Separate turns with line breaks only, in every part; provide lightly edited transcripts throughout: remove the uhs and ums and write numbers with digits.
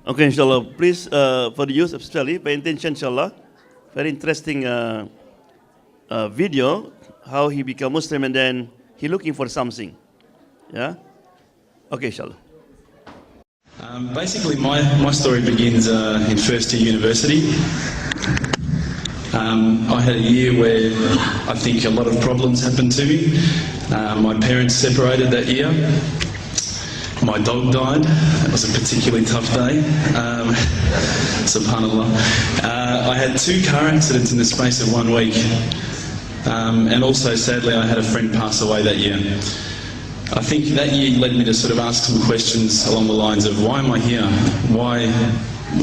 Okay, inshallah. Please, for the youth especially, pay attention, inshallah. Very interesting video, how he became Muslim and then he looking for something. Yeah? Okay, inshallah.
Basically, my story begins in first year university. I had a year where I think a lot of problems happened to me. My parents separated that year. My dog died. It was a particularly tough day. Subhanallah. I had 2 car accidents in the space of 1 week. And also, sadly, I had a friend pass away that year. I think that year led me to sort of ask some questions along the lines of, why am I here?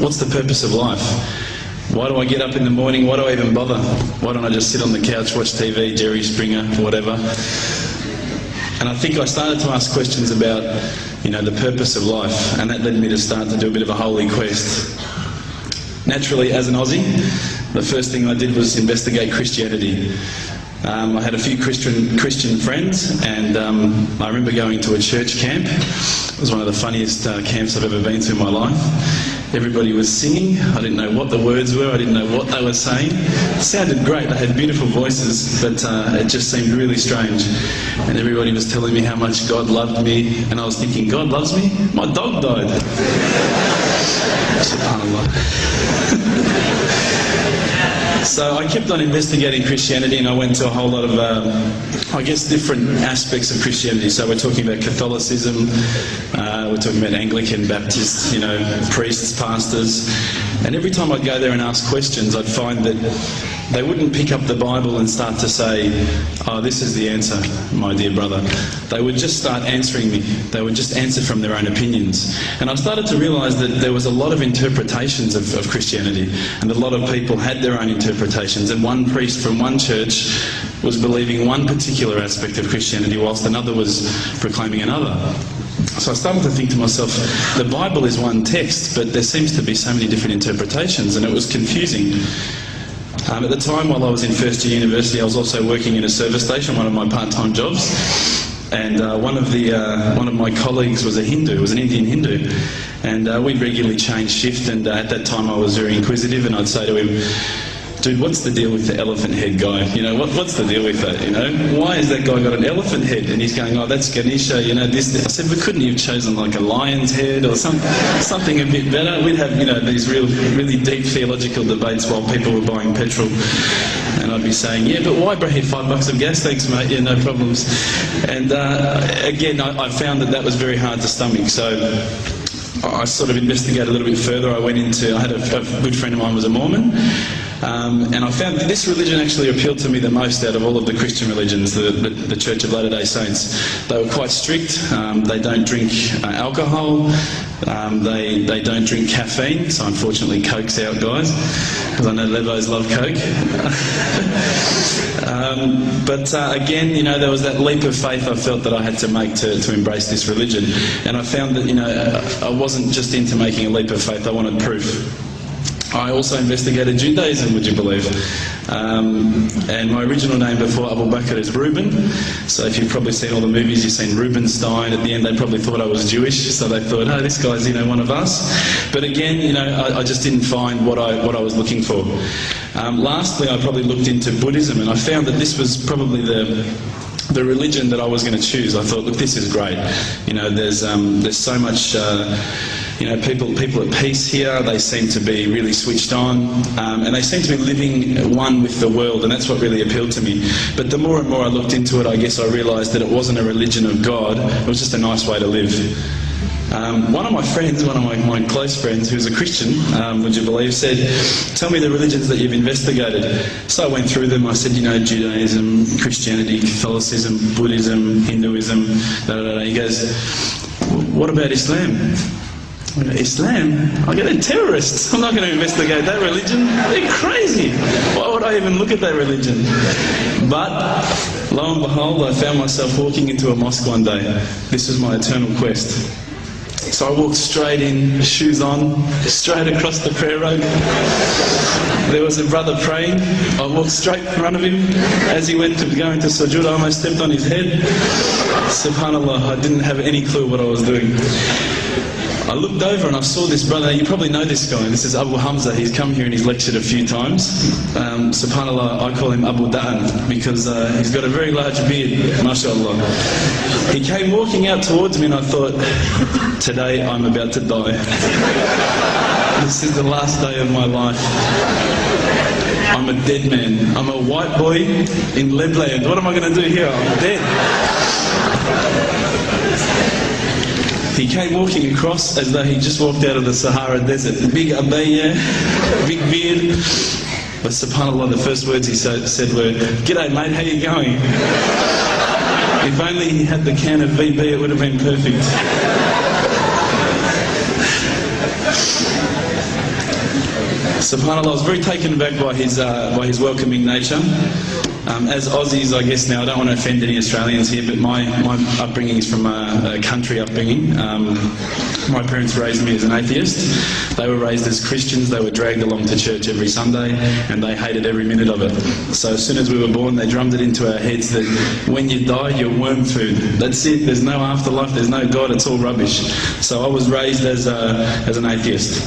What's the purpose of life? Why do I get up in the morning? Why do I even bother? Why don't I just sit on the couch, watch TV, Jerry Springer, whatever? And I think I started to ask questions about, the purpose of life, and that led me to start to do a bit of a holy quest. Naturally, as an Aussie, the first thing I did was investigate Christianity. I had a few Christian friends, and I remember going to a church camp. It was one of the funniest camps I've ever been to in my life. Everybody was singing. I didn't know what the words were. I didn't know what they were saying. It sounded great. They had beautiful voices, but it just seemed really strange. And everybody was telling me how much God loved me, and I was thinking, God loves me? My dog died. SubhanAllah. So I kept on investigating Christianity, and I went to a whole lot of, different aspects of Christianity. So we're talking about Catholicism, we're talking about Anglican, Baptist, priests, pastors. And every time I'd go there and ask questions, I'd find that they wouldn't pick up the Bible and start to say, oh, this is the answer, my dear brother. They would just start answering me. They would just answer from their own opinions. And I started to realise that there was a lot of interpretations of Christianity, and a lot of people had their own interpretations, and one priest from one church was believing one particular aspect of Christianity whilst another was proclaiming another. So I started to think to myself, the Bible is one text, but there seems to be so many different interpretations, and it was confusing. At the time, while I was in first year university, I was also working in a service station, one of my part-time jobs. And one of my colleagues was a Hindu, was an Indian Hindu. And we'd regularly change shift, and at that time I was very inquisitive, and I'd say to him, dude, what's the deal with the elephant head guy? What's the deal with that, Why has that guy got an elephant head? And he's going, oh, that's Ganesha, this. I said, but couldn't you have chosen like a lion's head or something a bit better? We'd have, these really deep theological debates while people were buying petrol. And I'd be saying, yeah, but why, bro, $5 of gas? Thanks, mate, yeah, no problems. And again, I found that was very hard to stomach. So I sort of investigated a little bit further. I had a good friend of mine was a Mormon. And I found that this religion actually appealed to me the most out of all of the Christian religions, the Church of Latter-day Saints. They were quite strict. They don't drink alcohol. They don't drink caffeine. So unfortunately, Coke's out, guys, because I know Levos love Coke. But again, there was that leap of faith I felt that I had to make to embrace this religion. And I found that, I wasn't just into making a leap of faith, I wanted proof. I also investigated Judaism, would you believe? And my original name before Abu Bakr is Reuben. So if you've probably seen all the movies, you've seen Reubenstein. At the end, they probably thought I was Jewish, so they thought, oh, this guy's, one of us. But again, I just didn't find what I was looking for. Lastly, I probably looked into Buddhism, and I found that this was probably the religion that I was going to choose. I thought, look, this is great. There's so much. People at peace here. They seem to be really switched on, and they seem to be living one with the world, and that's what really appealed to me. But the more and more I looked into it, I guess I realised that it wasn't a religion of God. It was just a nice way to live. One of my friends, one of my close friends, who's a Christian, would you believe, said, tell me the religions that you've investigated. So I went through them. I said, Judaism, Christianity, Catholicism, Buddhism, Hinduism, He goes, what about Islam? Islam? I go, they're terrorists. I'm not going to investigate that religion. They're crazy. Why would I even look at that religion? But lo and behold, I found myself walking into a mosque one day. This was my eternal quest. So I walked straight in, shoes on, straight across the prayer road. There was a brother praying. I walked straight in front of him. As he went to go into sujood, I almost stepped on his head. Subhanallah, I didn't have any clue what I was doing. I looked over and I saw this brother. You probably know this guy. This is Abu Hamza. He's come here and he's lectured a few times. SubhanAllah, I call him Abu Da'an because he's got a very large beard, mashallah. He came walking out towards me and I thought, today I'm about to die. This is the last day of my life. I'm a dead man. I'm a white boy in Lebland. What am I going to do here? I'm dead. He came walking across as though he just walked out of the Sahara Desert. Big abaya, big beard. But subhanAllah, the first words he said were, "G'day mate, how you going?" If only he had the can of VB, it would have been perfect. SubhanAllah, I was very taken aback by his welcoming nature. As Aussies, I guess now, I don't want to offend any Australians here, but my upbringing is from a country upbringing. My parents raised me as an atheist. They were raised as Christians. They were dragged along to church every Sunday, and they hated every minute of it. So as soon as we were born, they drummed it into our heads that when you die, you're worm food. That's it. There's no afterlife. There's no God. It's all rubbish. So I was raised as an atheist.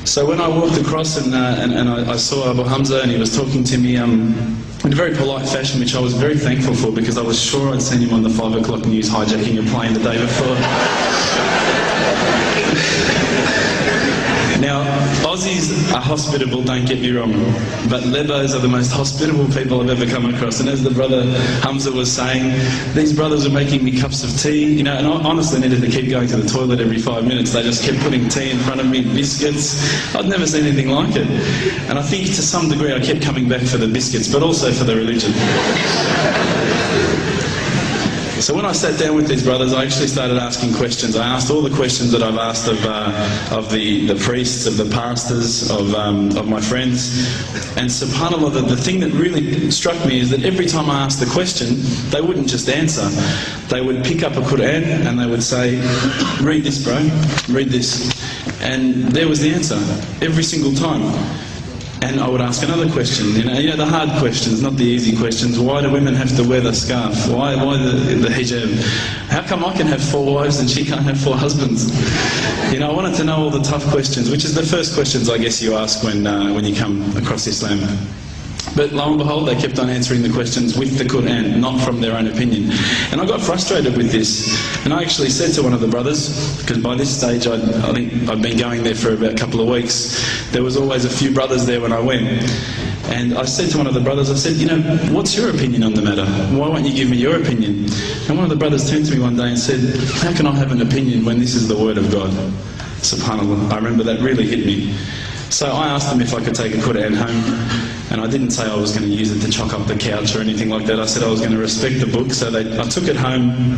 So when I walked across and I saw Abu Hamza and he was talking to me in a very polite fashion, which I was very thankful for because I was sure I'd seen him on the 5 o'clock news hijacking a plane the day before. Now, Aussies are hospitable, don't get me wrong, but Lebos are the most hospitable people I've ever come across. And as the brother Hamza was saying, these brothers were making me cups of tea, you know, and I honestly needed to keep going to the toilet every 5 minutes. They just kept putting tea in front of me, biscuits. I'd never seen anything like it. And I think to some degree I kept coming back for the biscuits, but also for the religion. So when I sat down with these brothers, I actually started asking questions. I asked all the questions that I've asked of the priests, of the pastors, of my friends. And subhanAllah, the thing that really struck me is that every time I asked the question, they wouldn't just answer. They would pick up a Quran and they would say, "Read this, bro, read this." And there was the answer, every single time. And I would ask another question, you know, the hard questions, not the easy questions. Why do women have to wear the scarf? Why the hijab? How come I can have 4 wives and she can't have 4 husbands? You know, I wanted to know all the tough questions, which is the first questions I guess you ask when you come across Islam. But lo and behold, they kept on answering the questions with the Quran, not from their own opinion. And I got frustrated with this. And I actually said to one of the brothers, because by this stage I think I'd been going there for about a couple of weeks, there was always a few brothers there when I went. And I said to one of the brothers, I said, you know, what's your opinion on the matter? Why won't you give me your opinion? And one of the brothers turned to me one day and said, how can I have an opinion when this is the word of God? SubhanAllah, I remember that really hit me. So I asked them if I could take a Quran home, and I didn't say I was going to use it to chalk up the couch or anything like that. I said I was going to respect the book, so I took it home,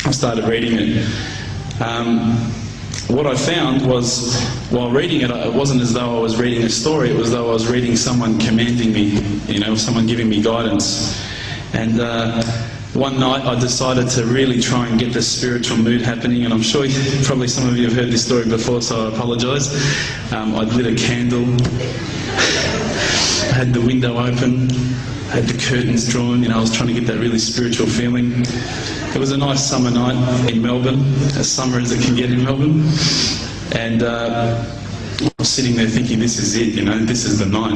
I started reading it. What I found was, while reading it, it wasn't as though I was reading a story, it was as though I was reading someone commanding me, you know, someone giving me guidance. And one night I decided to really try and get the spiritual mood happening, and I'm sure probably some of you have heard this story before, so I apologise. I'd lit a candle, I had the window open, I had the curtains drawn, you know, I was trying to get that really spiritual feeling. It was a nice summer night in Melbourne, as summer as it can get in Melbourne, and I was sitting there thinking, this is it, you know, this is the night.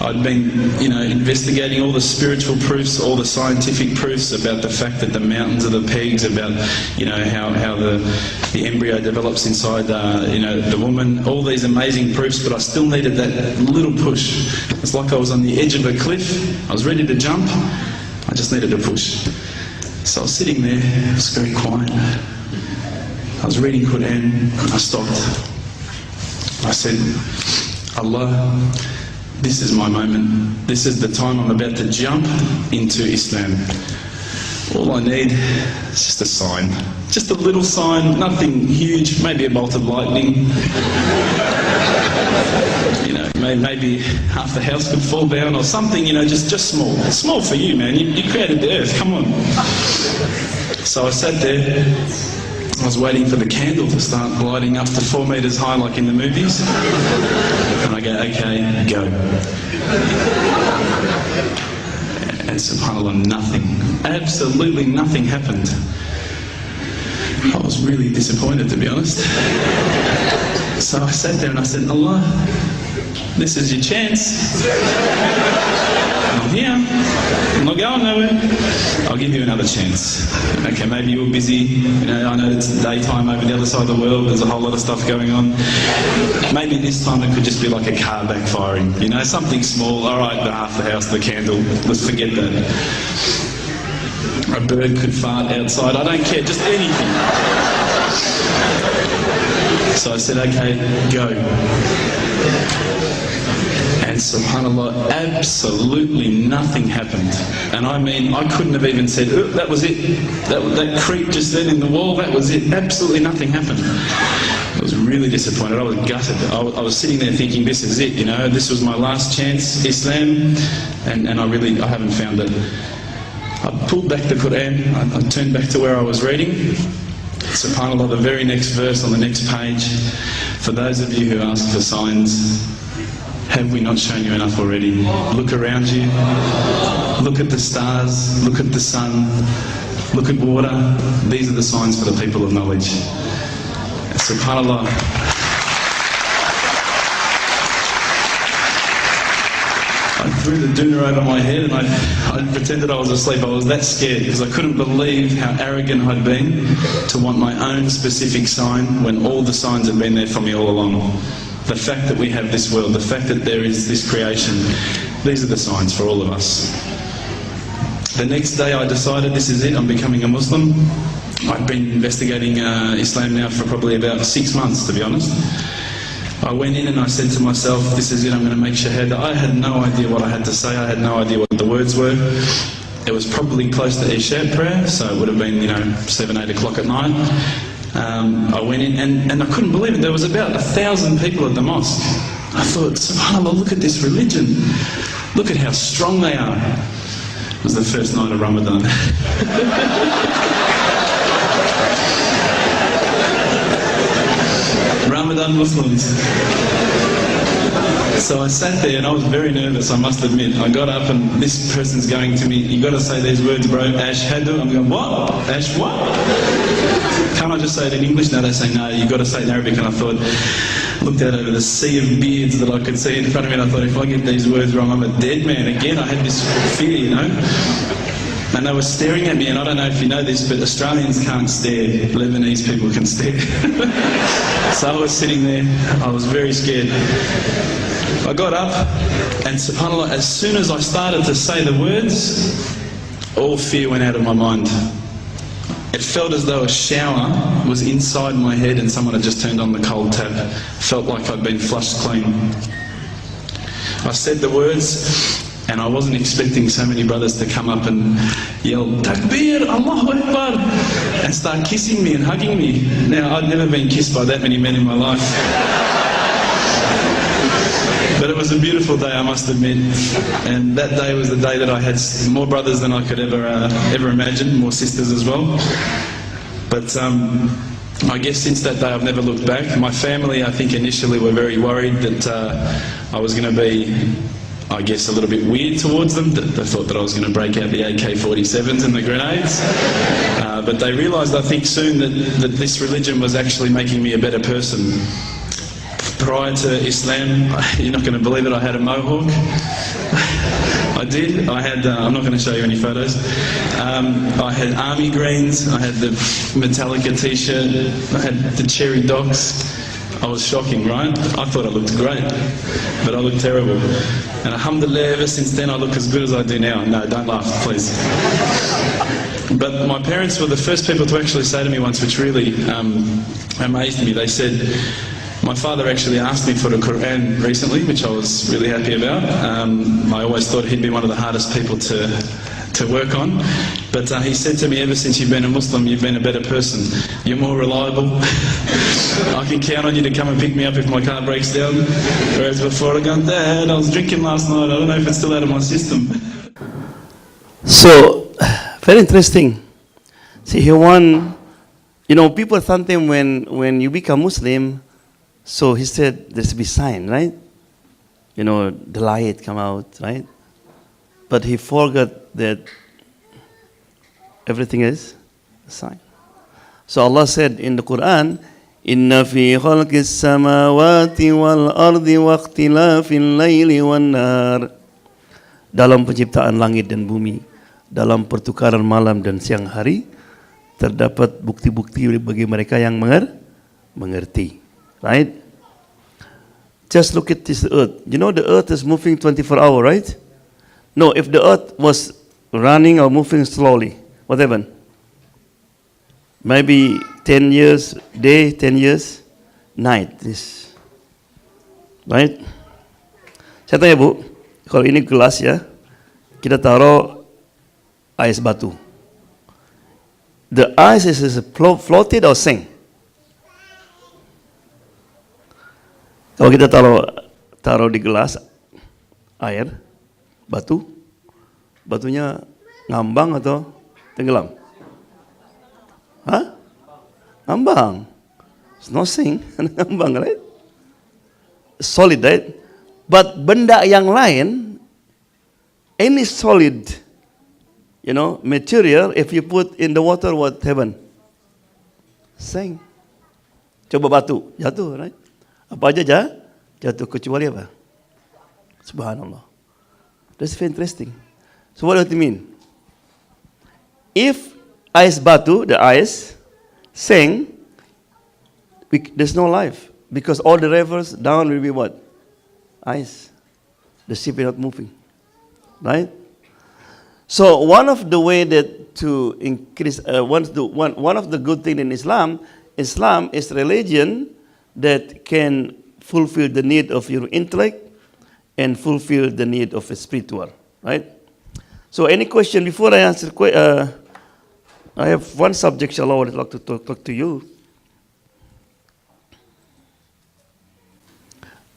I'd been, you know, investigating all the spiritual proofs, all the scientific proofs about the fact that the mountains are the pegs, about, you know, how the embryo develops inside, you know, the woman, all these amazing proofs, but I still needed that little push. It's like I was on the edge of a cliff, I was ready to jump, I just needed a push. So I was sitting there, it was very quiet. I was reading Quran, I stopped. I said, Allah, this is my moment. This is the time I'm about to jump into Islam. All I need is just a sign. Just a little sign, nothing huge, maybe a bolt of lightning. You know, maybe half the house could fall down or something, you know, just small. Small for you, man. You created the earth, come on. So I sat there. I was waiting for the candle to start lighting up to 4 metres high like in the movies. And I go, okay, go. And subhanAllah, nothing. Absolutely nothing happened. I was really disappointed, to be honest. So I sat there and I said, Allah, this is your chance. I'm here. I'm not going nowhere. I'll give you another chance. Okay, maybe you're busy. You know, I know it's daytime over the other side of the world. There's a whole lot of stuff going on. Maybe this time it could just be like a car backfiring. You know, something small. All right, the half the house, the candle. Let's forget that. A bird could fart outside. I don't care. Just anything. So I said, okay, go. And subhanAllah, absolutely nothing happened. And I mean, I couldn't have even said, oh, that was it. That creep just then in the wall, that was it. Absolutely nothing happened. I was really disappointed. I was gutted. I was sitting there thinking, this is it, you know, this was my last chance, Islam, and I haven't found it. I pulled back the Quran, I turned back to where I was reading. SubhanAllah, the very next verse on the next page, for those of you who ask for signs, have we not shown you enough already? Look around you, look at the stars, look at the sun, look at water. These are the signs for the people of knowledge. SubhanAllah. I threw the doona over my head and I pretended I was asleep. I was that scared because I couldn't believe how arrogant I'd been to want my own specific sign when all the signs had been there for me all along. The fact that we have this world, the fact that there is this creation, these are the signs for all of us. The next day I decided this is it, I'm becoming a Muslim. I'd been investigating Islam now for probably about 6 months, to be honest. I went in and I said to myself, this is it, I'm going to make shahada. I had no idea what I had to say, I had no idea what the words were. It was probably close to Isha prayer, so it would have been, 7, 8 o'clock at night. I went in and I couldn't believe it, there was about 1,000 people at the mosque. I thought, subhanAllah, look at this religion. Look at how strong they are. It was the first night of Ramadan. Ramadan Muslims. So I sat there and I was very nervous, I must admit. I got up and this person's going to me, you got to say these words, bro, Ashhadu. I'm going, what? Ash what? Can't I just say it in English? No, they say no, you got to say it in Arabic. And I thought, looked out over the sea of beards that I could see in front of me and I thought, if I get these words wrong, I'm a dead man. Again, I had this fear, And they were staring at me, and I don't know if you know this, but Australians can't stare. Lebanese people can stare. So I was sitting there, I was very scared. I got up, and subhanAllah, as soon as I started to say the words, all fear went out of my mind. It felt as though a shower was inside my head and someone had just turned on the cold tap. Felt like I'd been flushed clean. I said the words, and I wasn't expecting so many brothers to come up and yell, Takbir, Allahu Akbar, and start kissing me and hugging me. Now, I'd never been kissed by that many men in my life. But it was a beautiful day, I must admit. And that day was the day that I had more brothers than I could ever imagine, more sisters as well. But I guess since that day I've never looked back. My family, I think, initially were very worried that I was going to be, I guess, a little bit weird towards them. They thought that I was going to break out the AK-47s and the grenades. But they realised, I think, soon that this religion was actually making me a better person. Prior to Islam, you're not going to believe it, I had a mohawk. I did. I had, I'm not going to show you any photos. I had army greens, I had the Metallica t-shirt, I had the cherry docs. I was shocking, right? I thought I looked great, but I looked terrible. And alhamdulillah, ever since then I look as good as I do now. No, don't laugh, please. But my parents were the first people to actually say to me once, which really amazed me. They said, my father actually asked me for the Quran recently, which I was really happy about. I always thought he'd be one of the hardest people to work on. But he said to me, ever since you've been a Muslim, you've been a better person. You're more reliable. I can count on you to come and pick me up if my car breaks down. Whereas before I go, Dad, I was drinking last night, I don't know if it's still out of my system.
So, very interesting. See, here one, people sometimes when you become Muslim, so he said there's to be sign, right? The light come out, right? But he forgot that everything is a sign. So Allah said in the Quran, Inna fi khalqis samawati wal ardi wa ikhtilafil laili wan nahar. Dalam penciptaan langit dan bumi, dalam pertukaran malam dan siang hari, terdapat bukti-bukti bagi mereka yang mengerti. Right? Just look at this earth. You know the earth is moving 24 hours, right? No, if the earth was running or moving slowly, what happened? Maybe 10 years day, 10 years night. This, right? Saya tanya Bu, kalau ini gelas ya, kita taruh ais batu. The ice is floated or sink? Kalau kita taruh di gelas air, batunya ngambang atau tenggelam? Hah? Ngambang. It's no sink, ngambang, right? Solid, right? But benda yang lain, any solid, material, if you put in the water, what happen? Sink. Coba batu, jatuh, right? Apa aja jatuh kecuali apa? Subhanallah. That's very interesting. So what does it mean? If ice batu, the ice, sink, there's no life. Because all the rivers down will be what? Ice. The ship is not moving. Right? So one of the way that to increase, one of the good things in Islam is religion that can fulfill the need of your intellect and fulfill the need of a spiritual, right? So any question before I answer? I have one subject, inshallah, I would like to talk to you.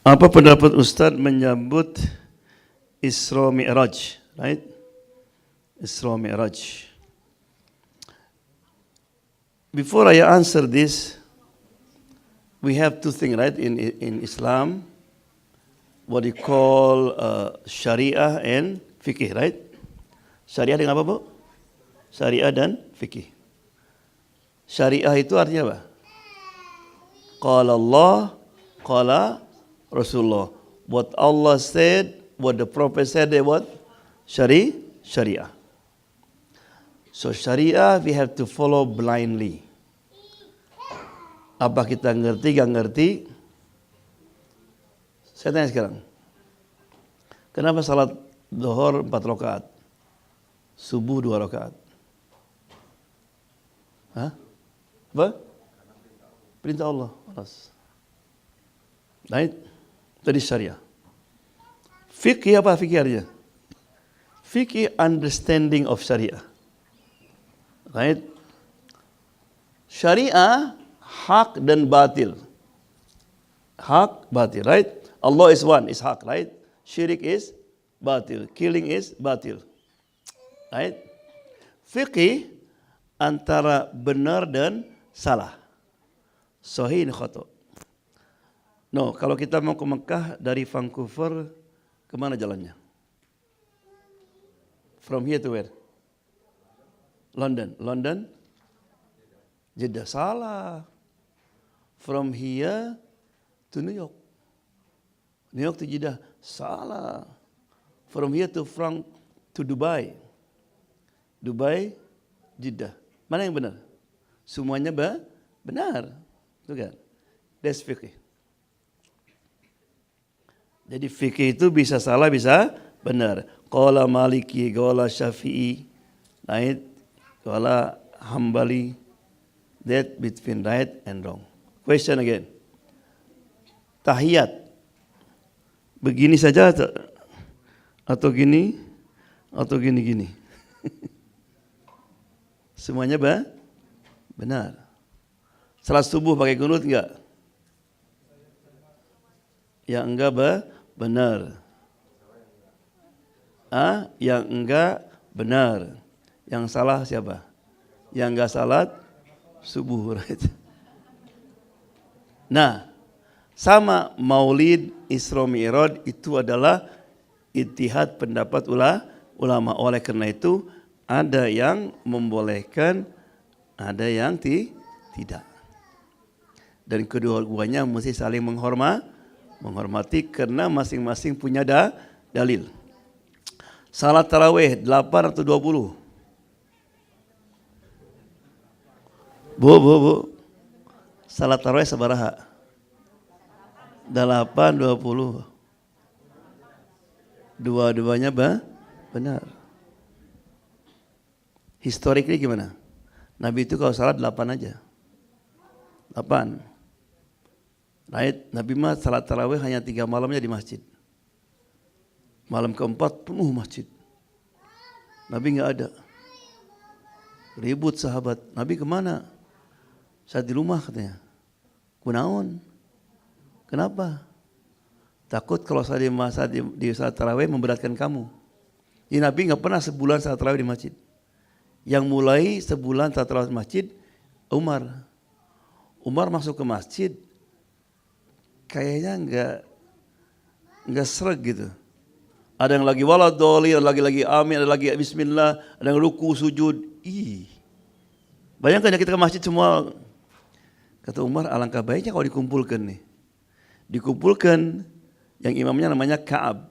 Apa pendapat Ustaz menyambut Isra Mi'raj, right? Isra Mi'raj. Before I answer this, we have two things, right? In Islam, what you call Sharia and Fikih, right? Syariah dengan apa, Bu? Syariah dan Fikih. Syariah itu artinya apa? Qala Allah, qala Rasulullah. What Allah said, what the Prophet said, what? Syariah. So Syariah we have to follow blindly. Apa kita ngerti, gak ngerti? Saya tanya sekarang. Kenapa salat zuhur 4 rakaat? Subuh 2 rakaat? Hah? Apa? Perintah Allah. Right? Tadi syariah. Fikih apa fikih artinya? Fikih understanding of syariah. Right? Syariah hak dan batil. Hak, batil, right? Allah is one, is hak, right? Syirik is batil. Killing is batil. Right? Fiqih antara benar dan salah. Sahih dan khata'. No, kalau kita mau ke Mekah dari Vancouver, kemana jalannya? From here to where? London? Jeddah. Salah. From here to New York. New York to Jeddah. Salah. From here to Dubai. Dubai, Jeddah. Mana yang benar? Semuanya benar. Itu kan? That's fikih. Jadi fikih itu bisa salah, bisa benar. Qala Maliki, qala Syafi'i, right? Qala Hambali. That between right and wrong. Question again. Tahiyat. Begini saja atau gini atau gini. Semuanya benar. Salat subuh pakai kunut enggak? Yang enggak benar. Yang enggak benar. Yang salah siapa? Yang enggak salat subuh, right? Nah, sama Maulid Isra Mi'raj itu adalah ijtihad pendapat ulama. Oleh karena itu ada yang membolehkan, ada yang Tidak. Dan kedua-duanya mesti saling menghormati karena masing-masing punya dalil. Salat tarawih 8 atau 20? Bu. Salat tarawih sabaraha? 8, 20. Dua-duanya benar. Historically gimana? Nabi itu kalau salat 8 aja. 8. Right? Nabi mah salat tarawih hanya 3 malamnya di masjid. Malam keempat penuh masjid. Nabi nggak ada. Ribut sahabat. Nabi kemana? Saya di rumah katanya. Kunaon? Kenapa? Takut kalau saya di salat tarawih memberatkan kamu. Jadi Nabi nggak pernah sebulan salat tarawih di masjid. Yang mulai sebulan salat tarawih di masjid, Umar. Umar masuk ke masjid, kayaknya nggak sreg gitu. Ada yang lagi waladoli, ada lagi amin, ada lagi bismillah, ada yang ruku, sujud. Bayangkan ya kita ke masjid semua. Kata Umar, alangkah baiknya kalau dikumpulkan nih. Dikumpulkan, yang imamnya namanya Ka'ab.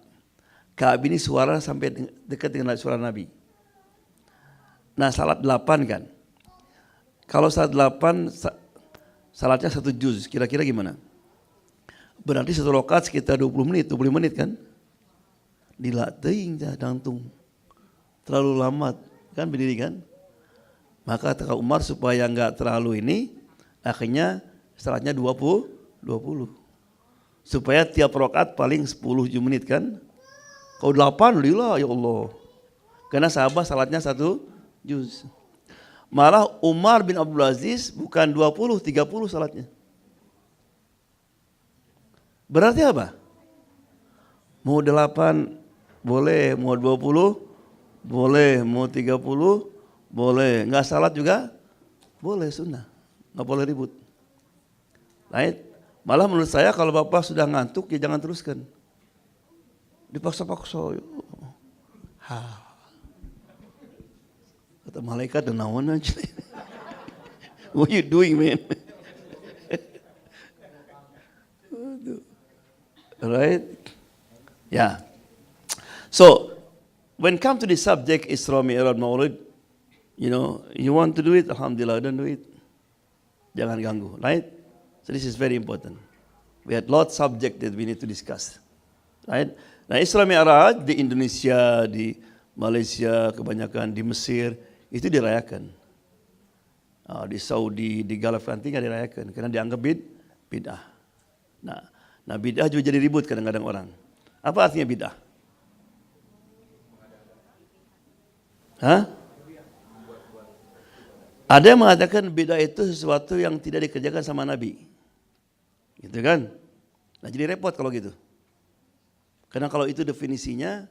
Ka'ab ini suara sampai dekat dengan suara Nabi. Nah salat 8 kan. Kalau salat 8, salatnya 1 juz, kira-kira gimana? Berarti 1 rakaat sekitar 20 menit kan? Dilatih dantung. Terlalu lama kan berdiri kan? Maka kata Umar supaya enggak terlalu ini, akhirnya salatnya 20. Supaya tiap rakaat paling 10 menit kan? Kalau 8 lila ya Allah. Karena sahabat salatnya 1 juz. Malah Umar bin Abdul Aziz bukan 20, 30 salatnya. Berarti apa? Mau 8 boleh, mau 20 boleh, mau 30 boleh. Enggak salat juga boleh, sunnah. Enggak boleh ribut. Right? Malah menurut saya kalau Bapak sudah ngantuk ya jangan teruskan. Dipaksa-paksa. Kata malaikat dan naon aja. What you doing, man? Right? Yeah. So, when come to the subject Isra Mi'raj Maulid, you want to do it, alhamdulillah, don't do it. Jangan ganggu, right? So this is very important. We had lots of subject that we need to discuss. Right? Nah, Isra Mi'raj di Indonesia, di Malaysia, kebanyakan di Mesir, itu dirayakan. Di Saudi, di Gulf nanti nggak dirayakan karena dianggap bid'ah. Nah bid'ah juga jadi ribut kadang-kadang orang. Apa artinya bid'ah? Ada yang mengatakan bid'ah itu sesuatu yang tidak dikerjakan sama Nabi. Gitu kan? Nah jadi repot kalau gitu. Karena kalau itu definisinya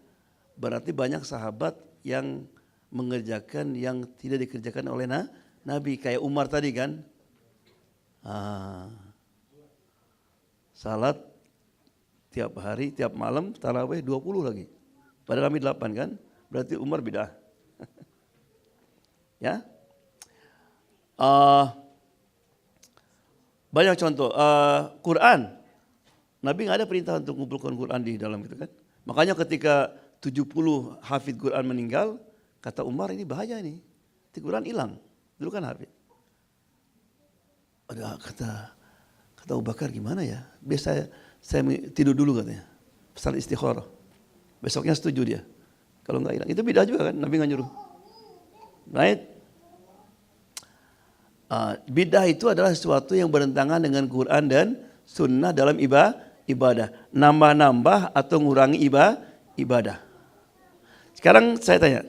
berarti banyak sahabat yang mengerjakan yang tidak dikerjakan oleh Nabi. Kayak Umar tadi kan. Salat tiap hari, tiap malam, tarawih 20 lagi. Padahal kami 8 kan. Berarti Umar bid'ah. Ya. Banyak contoh. Quran. Nabi nggak ada perintah untuk mengumpulkan Quran di dalam itu kan. Makanya ketika 70 hafid Quran meninggal, kata Umar ini bahaya nih. Quran hilang. Dulu kan hafid. Ada kata Abu Bakar gimana ya? Biasa saya tidur dulu katanya. Salat istikharah. Besoknya setuju dia. Kalau nggak hilang. Itu bid'ah juga kan. Nabi nggak nyuruh. Right? Bid'ah itu adalah sesuatu yang bertentangan dengan Quran dan sunnah dalam ibadah. Nambah-nambah atau ngurangi ibadah. Sekarang saya tanya.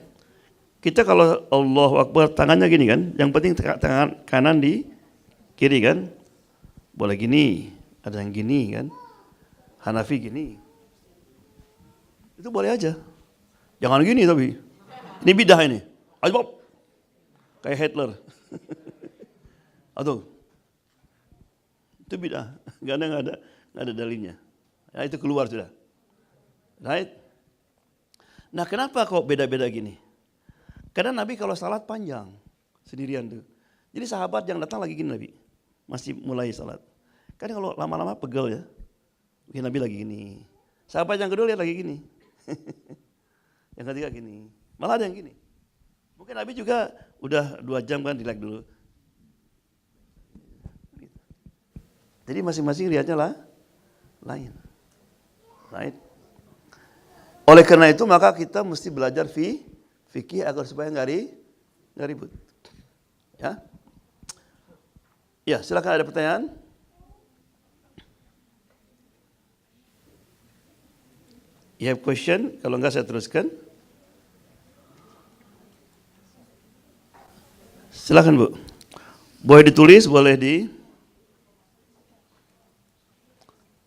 Kita kalau Allahu Akbar tangannya gini kan. Yang penting tangan kanan di kiri kan. Boleh gini. Ada yang gini kan. Hanafi gini. Itu boleh aja. Jangan gini tapi. Ini bid'ah ini. Ayo kayak Hitler. Atau itu bid'ah. Nggak ada dalilnya. Ya, itu keluar sudah. Right? Nah, kenapa kok beda-beda gini? Karena Nabi kalau salat panjang sendirian tuh. Jadi sahabat yang datang lagi gini Nabi, masih mulai salat. Kan kalau lama-lama pegel ya, mungkin Nabi lagi gini. Sahabat yang kedua lihat lagi gini. Yang ketiga gini. Malah ada yang gini. Mungkin Nabi juga udah 2 jam kan relax dulu. Jadi masing-masing lihatnya lah lain. Right? Oleh karena itu maka kita mesti belajar fikih agar supaya nggak ribut. Ya. Ya, silakan ada pertanyaan. You have question? Kalau enggak saya teruskan. Silakan Bu. Boleh ditulis, boleh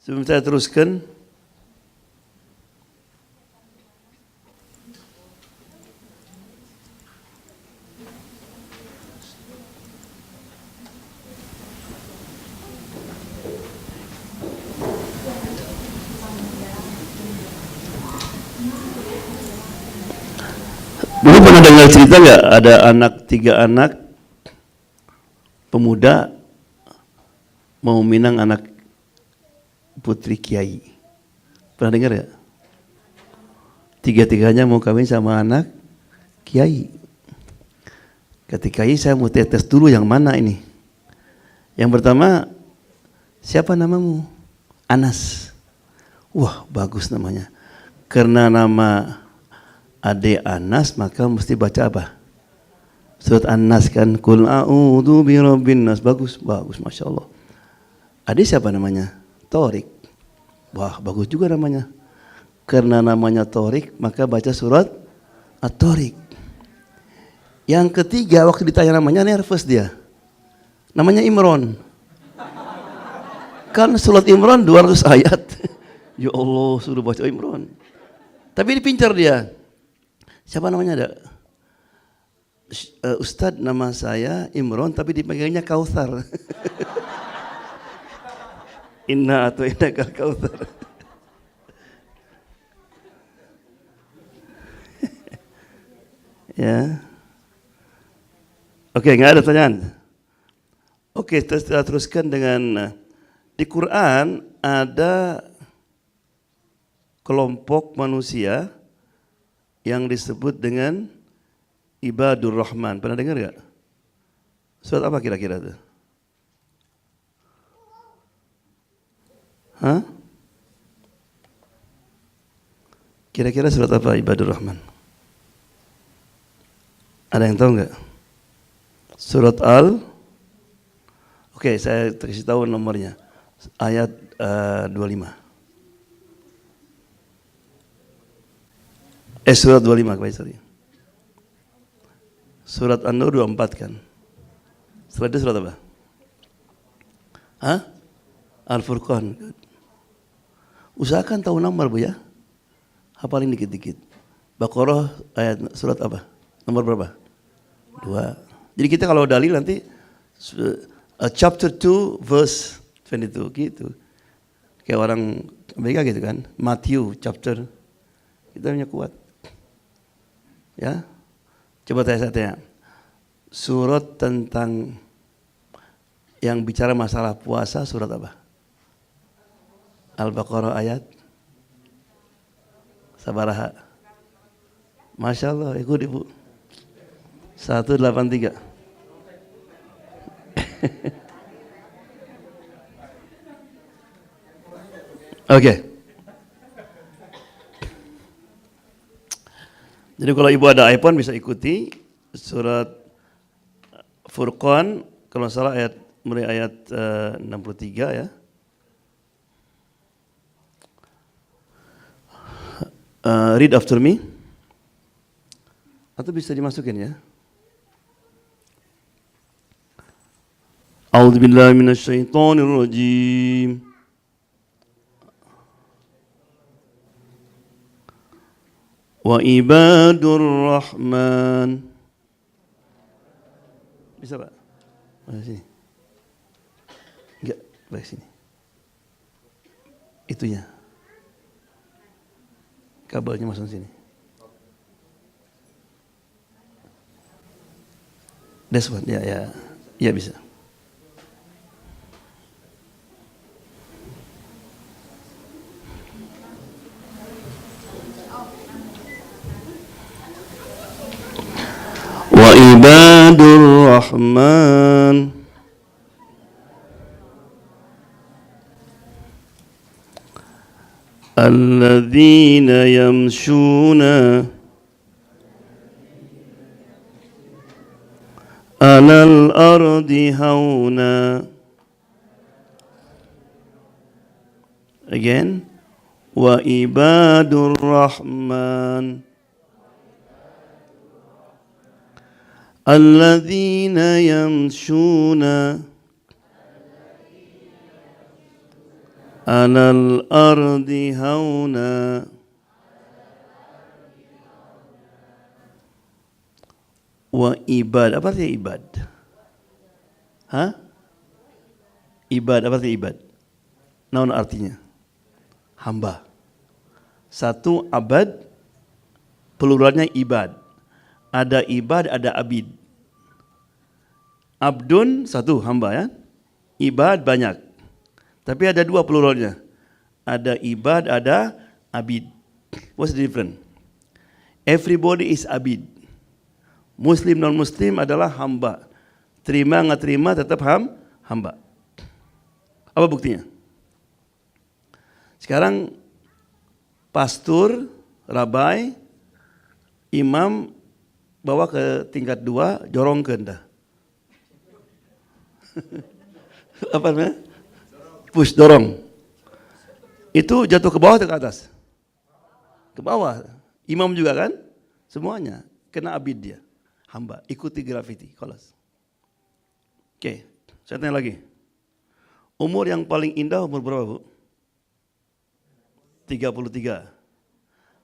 sebelum saya teruskan. Dulu pernah dengar cerita nggak ada 3 anak pemuda mau minang anak putri kiai. Pernah dengar ya? 3-tiganya mau kawin sama anak kiai. Kata kiai, saya mau tes dulu yang mana ini. Yang pertama, siapa namamu? Anas. Wah, bagus namanya. Karena nama Ade Anas maka mesti baca apa? Surat An-Nas kan, Qul a'udzu birabbin nas. Bagus, Masya Allah. Ade siapa namanya? Torik. Wah, bagus juga namanya. Karena namanya Torik maka baca surat At-Torik. Yang ketiga waktu ditanya namanya nervous dia. Namanya Imron. Kan surat Imron 200 ayat. Ya Allah, suruh baca Imron. Tapi dipincar dia. Siapa namanya ada? Ustadz, nama saya Imron tapi dipanggilnya Kautsar. Inna atau inna kal Kautsar. Ya. Oke, nggak ada pertanyaan. Oke, kita teruskan dengan di Quran ada kelompok manusia yang disebut dengan Ibadur Rahman. Pernah dengar gak? Surat apa kira-kira itu? Hah? Kira-kira surat apa Ibadur Rahman? Ada yang tahu nggak? Surat Oke, saya kasih tahu nomornya. Ayat 25. Surat 25, sorry. Surat An-Nur 24 kan. Setelah itu surat apa? Hah? Al-Furqan. Usahakan tahu nomor Bu ya. Hafalin dikit-dikit. Baqarah ayat surat apa? Nomor berapa? 2. Jadi kita kalau dalil nanti chapter 2 verse 22 gitu. Kayak orang Amerika gitu kan. Matthew chapter. Kita punya kuat. Ya. Coba saya tanya. Surat tentang yang bicara masalah puasa surat apa? Al-Baqarah ayat sabaraha. Masya Allah, ikut Ibu. 183. Oke. Jadi kalau Ibu ada iPhone bisa ikuti surat Furqan kalau salah mulai ayat 63 ya. Read after me. Atau bisa dimasukin ya. A'udzu billahi minasyaitonir rajim. Wa ibadur rahman. Bisa Pak? Mana sini? Enggak, balik sini. Itunya. Kabelnya masuk sini. That's one, ya. Ya bisa. Wa ibadur rahman alladzina yamshuna alal ardi hauna. Again, wa ibadur rahman alladzina yamshuna alal ardi hauna wa ibad. Apa artinya ibad? Hah? Ibad, apa artinya ibad? Naon artinya? Hamba. Satu abad, pluralnya ibad. Ada ibad, ada abid. Abdun satu hamba ya. Ibad banyak. Tapi ada dua pluralnya. Ada ibad, ada abid. What's the difference? Everybody is abid. Muslim non-Muslim adalah hamba. Terima nggak terima tetap hamba. Apa buktinya? Sekarang pastor, rabai, imam bawa ke tingkat 2, jorongkeun dah. Apa namanya? Push, dorong. Itu jatuh ke bawah atau ke atas? Ke bawah. Imam juga kan? Semuanya kena abid dia. Hamba, ikuti gravity, kolas. Oke, saya tanya lagi. Umur yang paling indah umur berapa, Bu? 33.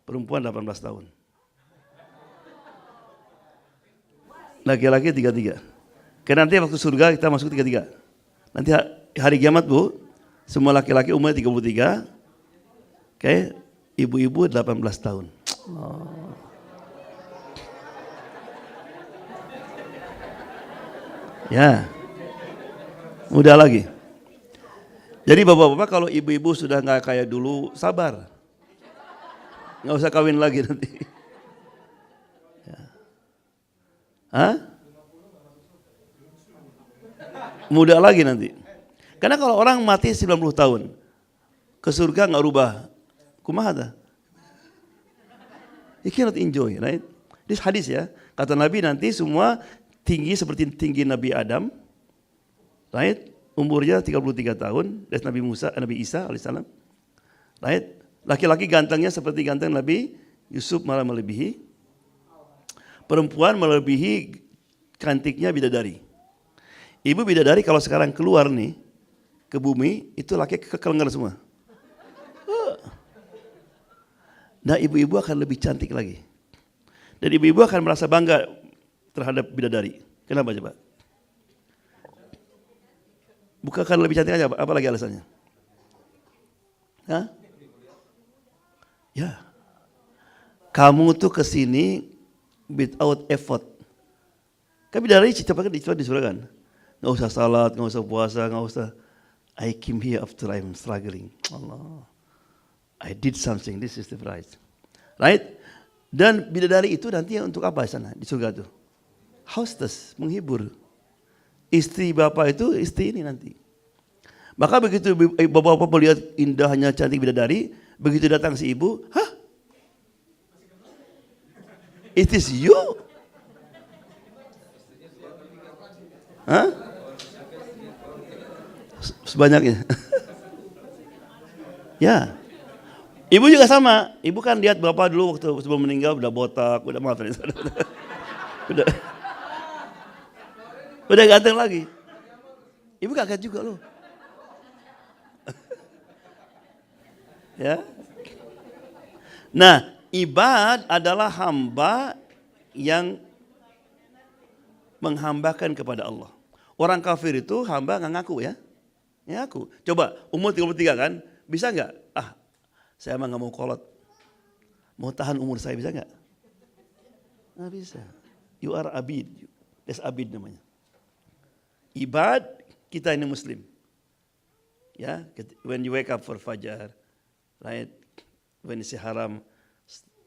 Perempuan 18 tahun. Laki-laki 33. Karena nanti waktu surga kita masuk 33. Nanti hari kiamat, Bu, semua laki-laki umurnya 33. Oke, ibu-ibu 18 tahun. Oh. Ya, mudah lagi. Jadi bapak-bapak kalau ibu-ibu sudah nggak kayak dulu, sabar. Nggak usah kawin lagi nanti. Ya. Hah? Mudah lagi nanti. Karena kalau orang mati 90 tahun, ke surga nggak rubah. Kumaha dah? You cannot enjoy, right? This hadis ya. Kata Nabi nanti semua tinggi seperti tinggi Nabi Adam, right? Umurnya 33 tahun, that's Nabi Isa alaihissalam, right? Laki-laki gantengnya seperti ganteng Nabi Yusuf, malah melebihi. Perempuan melebihi cantiknya bidadari. Ibu bidadari kalau sekarang keluar nih ke bumi, itu laki kekelengar semua. Nah ibu-ibu akan lebih cantik lagi. Dan ibu-ibu akan merasa bangga terhadap bidadari. Kenapa coba? Bukan lebih cantik aja, apa lagi alasannya? Hah? Ya. Kamu tuh kesini without effort. Kan bidadari ciptakan di surga kan? Nggak usah salat, nggak usah puasa, nggak usah. I came here after I'm struggling. Allah. I did something, this is the price. Right? Dan bidadari itu nanti untuk apa di sana, di surga itu? Hostess, menghibur. Istri bapak itu istri ini nanti. Maka begitu bapak-bapak melihat indahnya cantik bidadari, begitu datang si ibu, hah? It is you? Hah? Sebanyaknya. Ya. Ibu juga sama. Ibu kan lihat bapak dulu waktu sebelum meninggal udah botak, udah maaf. Udah ganteng lagi. Ibu kaget juga loh. Ya. Nah, ibad adalah hamba yang menghambakan kepada Allah. Orang kafir itu hamba nggak ngaku ya. Ngaku. Coba umur 33 kan, bisa nggak? Ah, saya emang nggak mau kolot. Mau tahan umur saya, bisa nggak? Nggak bisa. You are abid. That's abid namanya. Ibad, kita ini Muslim. Ya, when you wake up for fajar, right? When you say haram,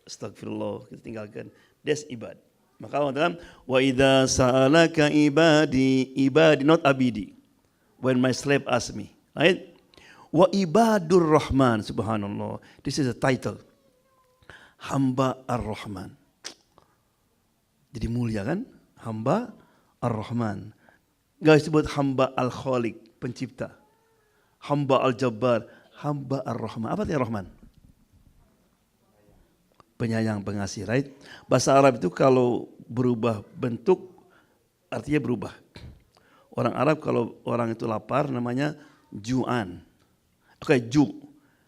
astagfirullah, kita tinggalkan. That's ibad. Maka Allah mengatakan, wa idza sa'alaka ibadi, not abidi. When my slave ask me, right? Wa ibadur rahman, subhanallah. This is a title. Hamba ar-Rahman. Jadi mulia kan? Hamba ar-Rahman. Gak disebut hamba al-Khaliq, pencipta. Hamba al-Jabbar, hamba ar-Rahman. Apa artinya Rahman? Penyayang, pengasih, right? Bahasa Arab itu kalau berubah bentuk, artinya berubah. Orang Arab kalau orang itu lapar namanya ju'an. Oke, ju.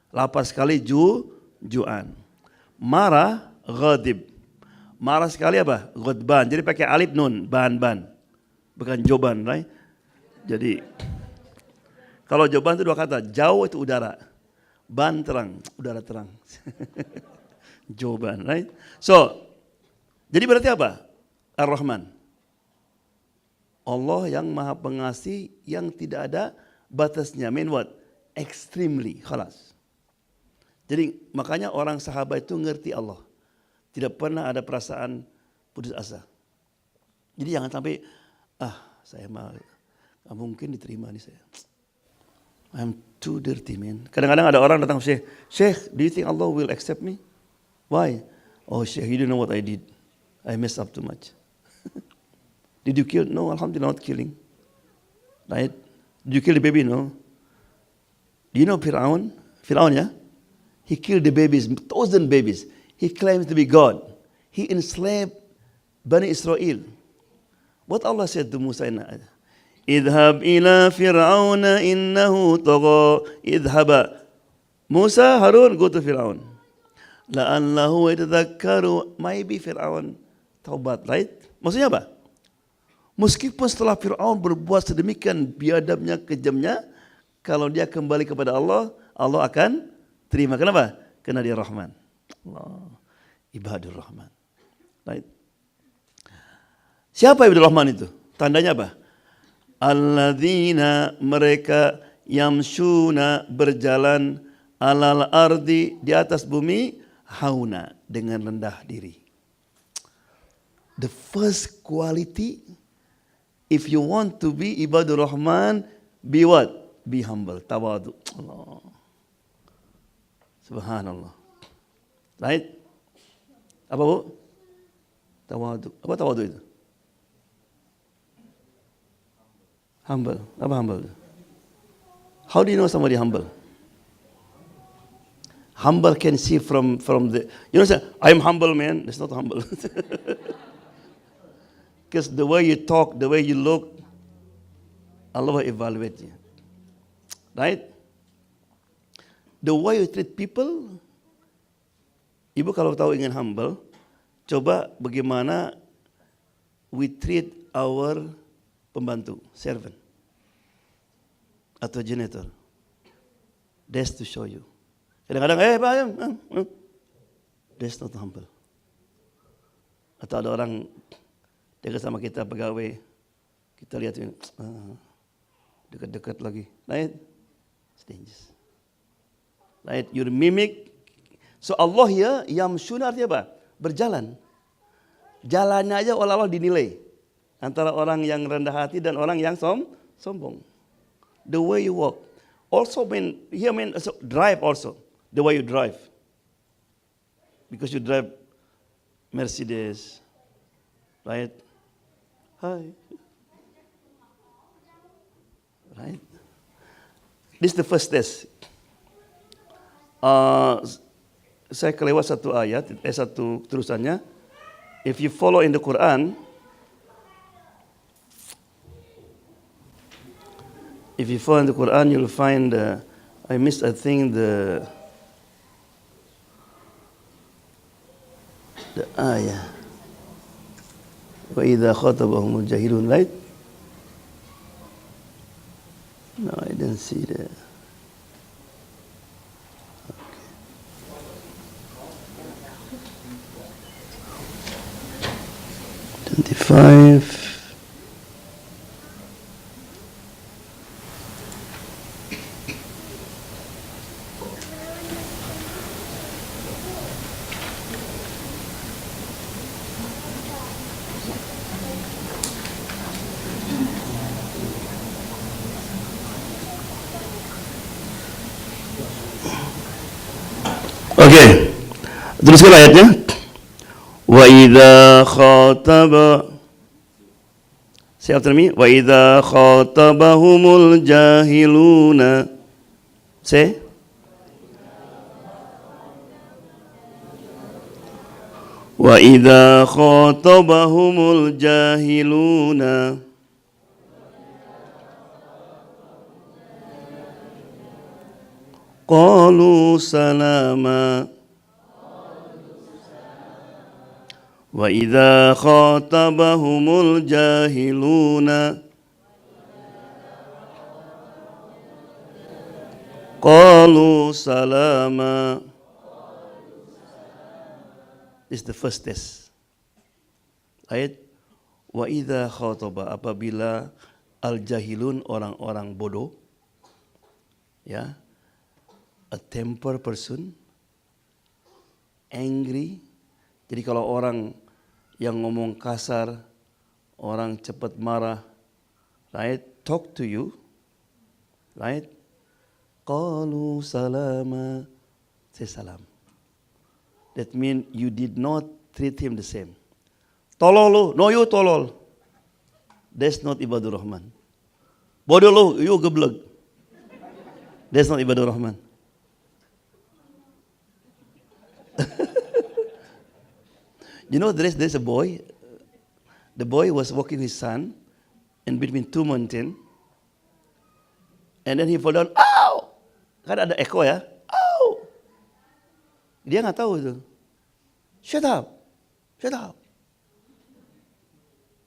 Lapar sekali ju'an. Marah, ghadib. Marah sekali apa? Ghadban. Jadi pakai alif nun, ban. Bukan joban, right? Jadi kalau joban itu dua kata, jauh itu udara. Ban terang, udara terang. Joban, right? So, jadi berarti apa? Ar-Rahman. Allah yang maha pengasih yang tidak ada batasnya. Mean what? Extremely, khalas. Jadi makanya orang sahabat itu ngerti Allah. Tidak pernah ada perasaan putus asa. Jadi jangan sampai, saya mah gak mungkin diterima nih saya. I'm too dirty, man. Kadang-kadang ada orang datang ke Syekh, do you think Allah will accept me? Why? Oh Syekh, you don't know what I did. I messed up too much. Did you kill? No, alhamdulillah, not killing. Right? Did you kill the baby? No. Do you know Fir'aun? Fir'aun, yeah? He killed the babies, 1,000 babies. He claims to be God. He enslaved Bani Israel. What Allah said to Musa in ayat? Idhab ila Fir'auna innahu tagha. Idhaba. Musa, Harun, go to Fir'aun. La'allahu yatadhakkaru. Maybe Fir'aun taubat, right? Maksudnya apa? Meskipun setelah Fir'aun berbuat sedemikian biadabnya, kejamnya, kalau dia kembali kepada Allah, Allah akan terima. Kenapa? Karena dia Rahman. Allah. Ibadur Rahman. Right? Siapa Ibadur Rahman itu? Tandanya apa? Alladzina, mereka yamshuna, berjalan alal ardi, di atas bumi, hauna, dengan rendah diri. The first quality, if you want to be Ibadur Rahman, be what? Be humble, tawadu. Allah. Subhanallah. Right? Apa bu? Tawadu. Apa tawadu itu? Humble. Apa humble itu? How do you know somebody humble? Humble can see from the, you know, say, I'm humble, man. That's not humble. Because the way you talk, the way you look, Allah will evaluate you. Right? The way you treat people, ibu kalau tahu ingin humble, coba bagaimana we treat our pembantu, servant, atau janitor. That's to show you. Kadang-kadang, Pak, that's not humble. Atau ada orang dekat sama kita, pegawai, kita lihat ini, dekat-dekat lagi, right? It's dangerous. Right? Your mimic. So Allah ya, yamshuna artinya apa? Berjalan. Jalannya aja oleh Allah dinilai. Antara orang yang rendah hati dan orang yang sombong. The way you walk. Also drive also. The way you drive. Because you drive Mercedes. Right? Hi. Right? This is the first test. Saya kelewat satu ayat, satu terusannya. If you follow in the Quran, you'll find, I missed, I think, the ayah. وَإِذَا خَاطَبَهُمُ الْجَاهِلُونَ, right? No, I didn't see that. 25. Teruskan ayatnya. Wa idza khataba. Say after me. Wa idza khatabahumul jahiluna. Say. Wa idza khatabahumul jahiluna qalu salama. Wa idza khatabahumul jahiluna qalu salama. This is the first test. Ayat wa idza khataba, apabila al-jahilun, orang-orang bodoh, ya, a temper person, angry. Jadi kalau orang yang ngomong kasar, orang cepat marah, right, talk to you, right, qalu salama, say salam. That means you did not treat him the same. Tolol lu, no you tolol. That's not ibadur rahman. Bodoh lu, you geblek. That's not ibadur rahman. You know, there's a boy. The boy was walking his son in between two mountains. And then he fall down. Ow! Kan ada echo ya. Ow! Dia nggak tahu itu. Shut up. Shut up.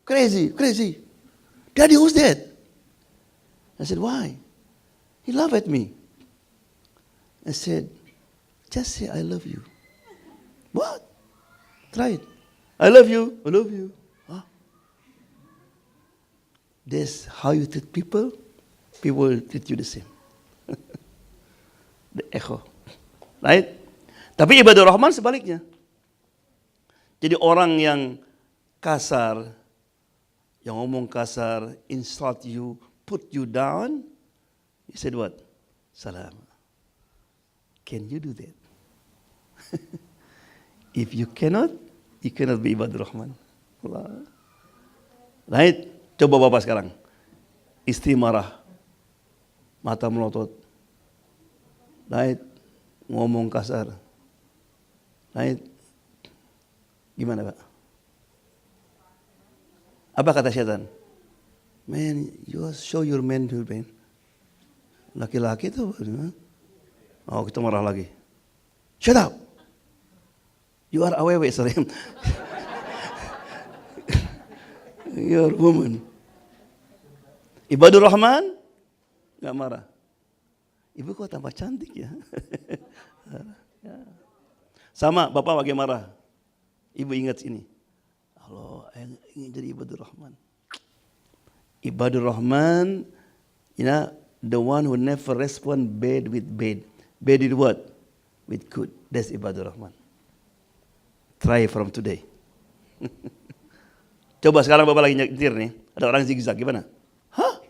Crazy, crazy. Daddy, who's that? I said, why? He laughed at me. I said, just say I love you. What? Try it. I love you. I love you. Huh? That's how you treat people. People will treat you the same. The echo. Right? Tapi ibadah rahman sebaliknya. Jadi orang yang kasar, yang ngomong kasar, insult you, put you down, he said what? Salam. Can you do that? If you cannot be ibadah rahman. Right? Coba bapak sekarang. Istri marah. Mata melotot. Right? Ngomong kasar. Right? Gimana Pak? Apa kata syaitan? Man, you show your manhood, man. Laki-laki tuh. Oh, kita marah lagi. Shut up. You are awewe, sorry. You are woman. Ibadur Rahman nggak marah. Ibu kok tambah cantik ya? Sama, bapak lagi marah. Ibu ingat ini. Allah, ingin jadi ibadur Rahman. Ibadur Rahman, you know, the one who never respond bad with bad. Bad with what? With good. That's ibadur Rahman. Try from today. Coba sekarang bapak lagi nyetir nih. Ada orang zigzag, gimana? Hah?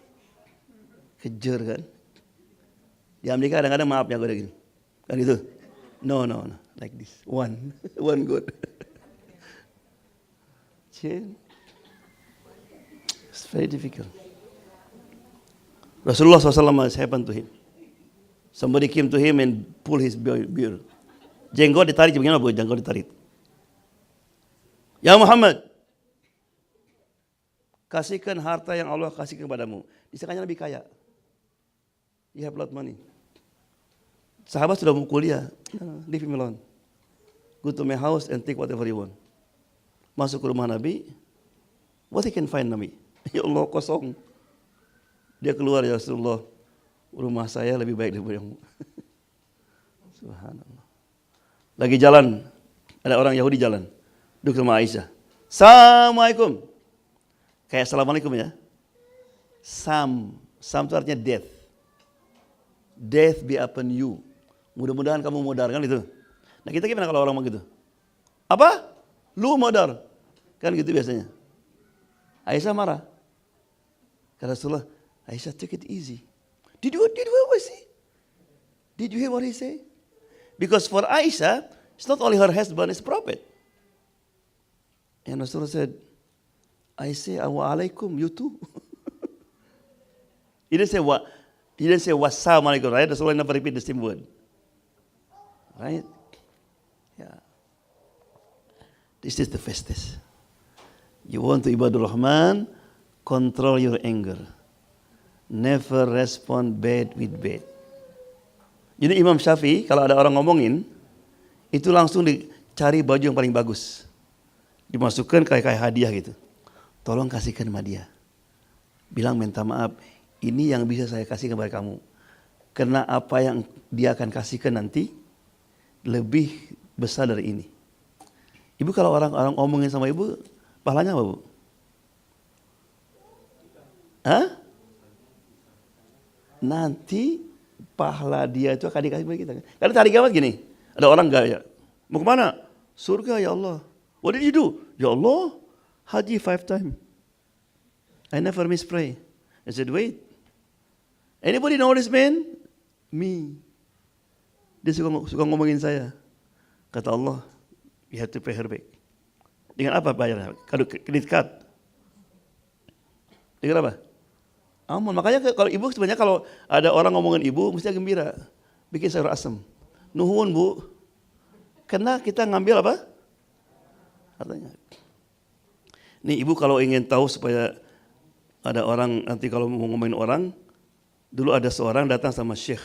Kejar kan? Di Amerika kadang-kadang maaf ya gue gini. Kan gitu? No. Like this. One good. It's very difficult. Rasulullah SAW has happened to him. Somebody came to him and pulled his beard. Jenggot ditarik, bagaimana bu? Jenggot ditarik. Ya Muhammad, kasihkan harta yang Allah kasihkan kepadamu. Disangkanya lebih kaya. You have a lot of money. Sahabat sudah mau kuliah. Leave him alone. Go to my house and take whatever you want. Masuk ke rumah Nabi. What he can find Nabi? Ya Allah, kosong. Dia keluar, ya Rasulullah. Rumah saya lebih baik daripada yang Subhanallah. Lagi jalan, ada orang Yahudi jalan. Duduk sama Aisyah. Assalamualaikum. Kayak assalamualaikum ya. Sam itu artinya death. Death be upon you. Mudah-mudahan kamu modar, kan itu. Nah kita gimana kalau orang mau gitu? Apa? Lu modar. Kan gitu biasanya. Aisyah marah. Kata Rasulullah, Aisyah, take it easy. Did you hear what he say? Did you hear what he say? Because for Aisyah, It's not only her husband, it's prophet. And Rasulullah said, I say, wa alaikum, you too. He didn't say wassalamualaikum, right? Rasulullah never repeat the same word. Right? Yeah. This is the first test. You want to ibadur Rahman, control your anger. Never respond bad with bad. Jadi Imam Syafi'i, kalau ada orang ngomongin, itu langsung dicari baju yang paling bagus. Dimasukkan kayak hadiah gitu. Tolong kasihkan sama dia. Bilang minta maaf, ini yang bisa saya kasih kepada kamu. Karena apa yang dia akan kasihkan nanti, lebih besar dari ini. Ibu kalau orang-orang ngomongin sama ibu, pahalanya apa, Bu? Hah? Nanti pahala dia itu akan dikasih kepada kita. Karena tadi gawat gini, ada orang gaya, mau kemana? Surga ya Allah. What did you do? Ya Allah, haji 5 times. I never miss pray. I said, wait. Anybody know this man? Me. Dia suka ngomongin saya. Kata Allah, you have to pay her back. Dengan apa bayarnya? Kredit card. Dengan apa? Aman. Makanya kalau ibu sebenarnya kalau ada orang ngomongin ibu, mesti gembira. Bikin sayur asam. Nuhun, Bu. Karena kita ngambil apa? Hartanya. Nih ibu kalau ingin tahu supaya ada orang nanti kalau mau ngomongin orang, dulu ada seorang datang sama Syekh.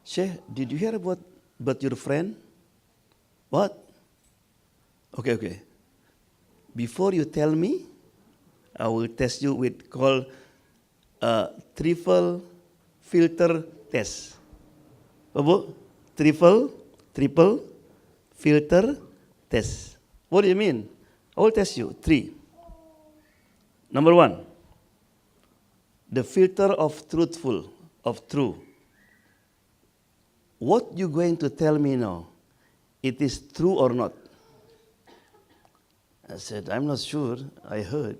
Syekh, did you hear about your friend? What? Okay. Before you tell me, I will test you with called triple filter test. Apa, Bu? Triple filter test. What do you mean? I will test you. 3. Number 1, the filter of true. What you going to tell me now, it is true or not? I said, I'm not sure, I heard.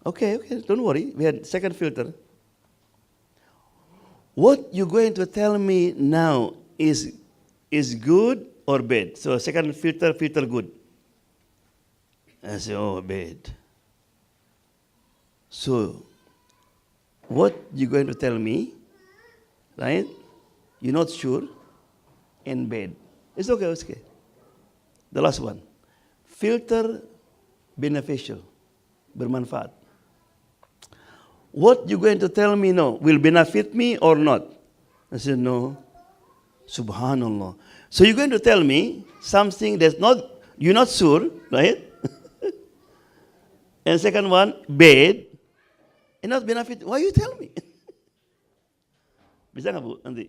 Okay, don't worry, we had second filter. What you going to tell me now is good or bad? So second filter good. I said, oh, bad. So, what you going to tell me, right? You're not sure, and bad. It's okay. The last one. Filter beneficial, bermanfaat. What you going to tell me now will benefit me or not? I said, no. Subhanallah. So you're going to tell me something that's not, you're not sure, right? And second one, bad, and not benefit. Why you tell me? Bisa nggak, Bu, nanti?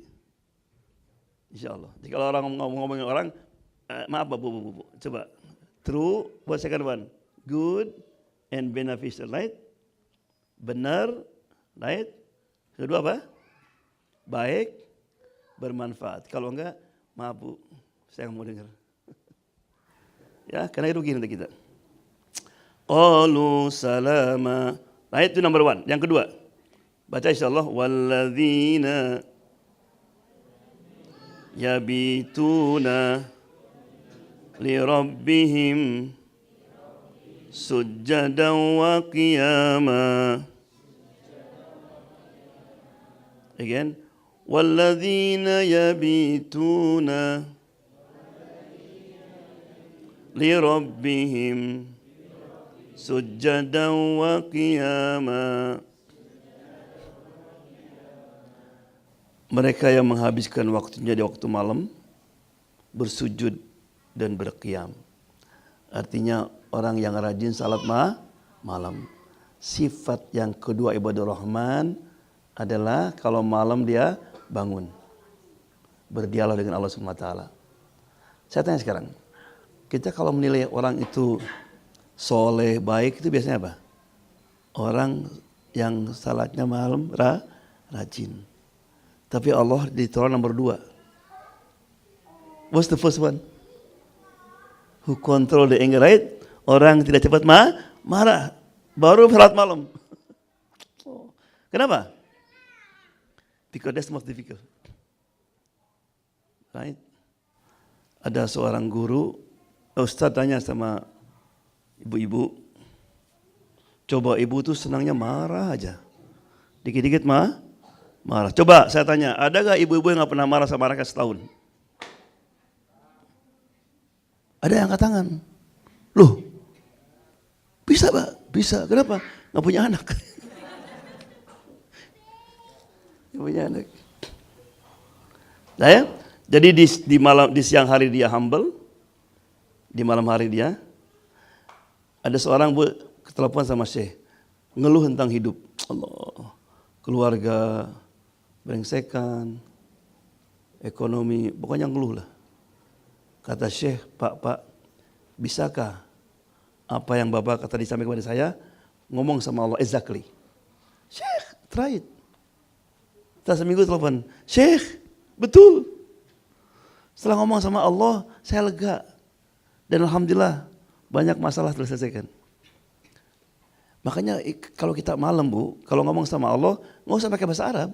Insya Allah. Jadi kalau orang ngomongin orang, maaf Bu. Coba. True, what second one? Good and beneficial, right? Benar, right? Kedua apa? Baik, bermanfaat. Kalau enggak, maaf Bu, saya nggak mau dengar. Ya, karena itu gini kita. Qalu salama. Nah itu number 1. Yang kedua, baca insyaallah. Walladzina yabituna li rabbihim sujjadan wa qiyama. Again. Walladzina yabituna li rabbihim sujjadan wa qiyama. Mereka yang menghabiskan waktunya di waktu malam bersujud dan berqiyam. Artinya orang yang rajin salat malam. Sifat yang kedua ibadah Rahman adalah kalau malam dia bangun berdialog dengan Allah Subhanahu wa taala. Saya tanya sekarang, kita kalau menilai orang itu soleh, baik, itu biasanya apa? Orang yang salatnya malam rajin. Tapi Allah ditolak nomor 2. What's the first one? Who control the anger, right? Orang tidak cepat marah, baru salat malam. Kenapa? Because that's most difficult. right? Ada seorang guru, Ustaz tanya sama ibu-ibu, coba ibu tuh senangnya marah aja. Dikit-dikit marah. Coba saya tanya, ada gak ibu-ibu yang gak pernah marah sama anaknya setahun? Ada yang angkat tangan. Loh, bisa Pak? Bisa. Kenapa? Gak punya anak. Gak punya anak. Nah ya, jadi di siang hari dia humble, di malam hari dia, ada seorang bu telepon sama Syekh, ngeluh tentang hidup. Allah, keluarga, brengsekan, ekonomi, pokoknya ngeluh lah. Kata Syekh, Pak, bisakah apa yang Bapak tadi sampaikan kepada saya, ngomong sama Allah exactly? Syekh, try it. Setelah seminggu telepon, Syekh, betul. Setelah ngomong sama Allah, saya lega. Dan Alhamdulillah, banyak masalah terselesaikan. Makanya kalau kita malam bu, kalau ngomong sama Allah, nggak usah pakai bahasa Arab.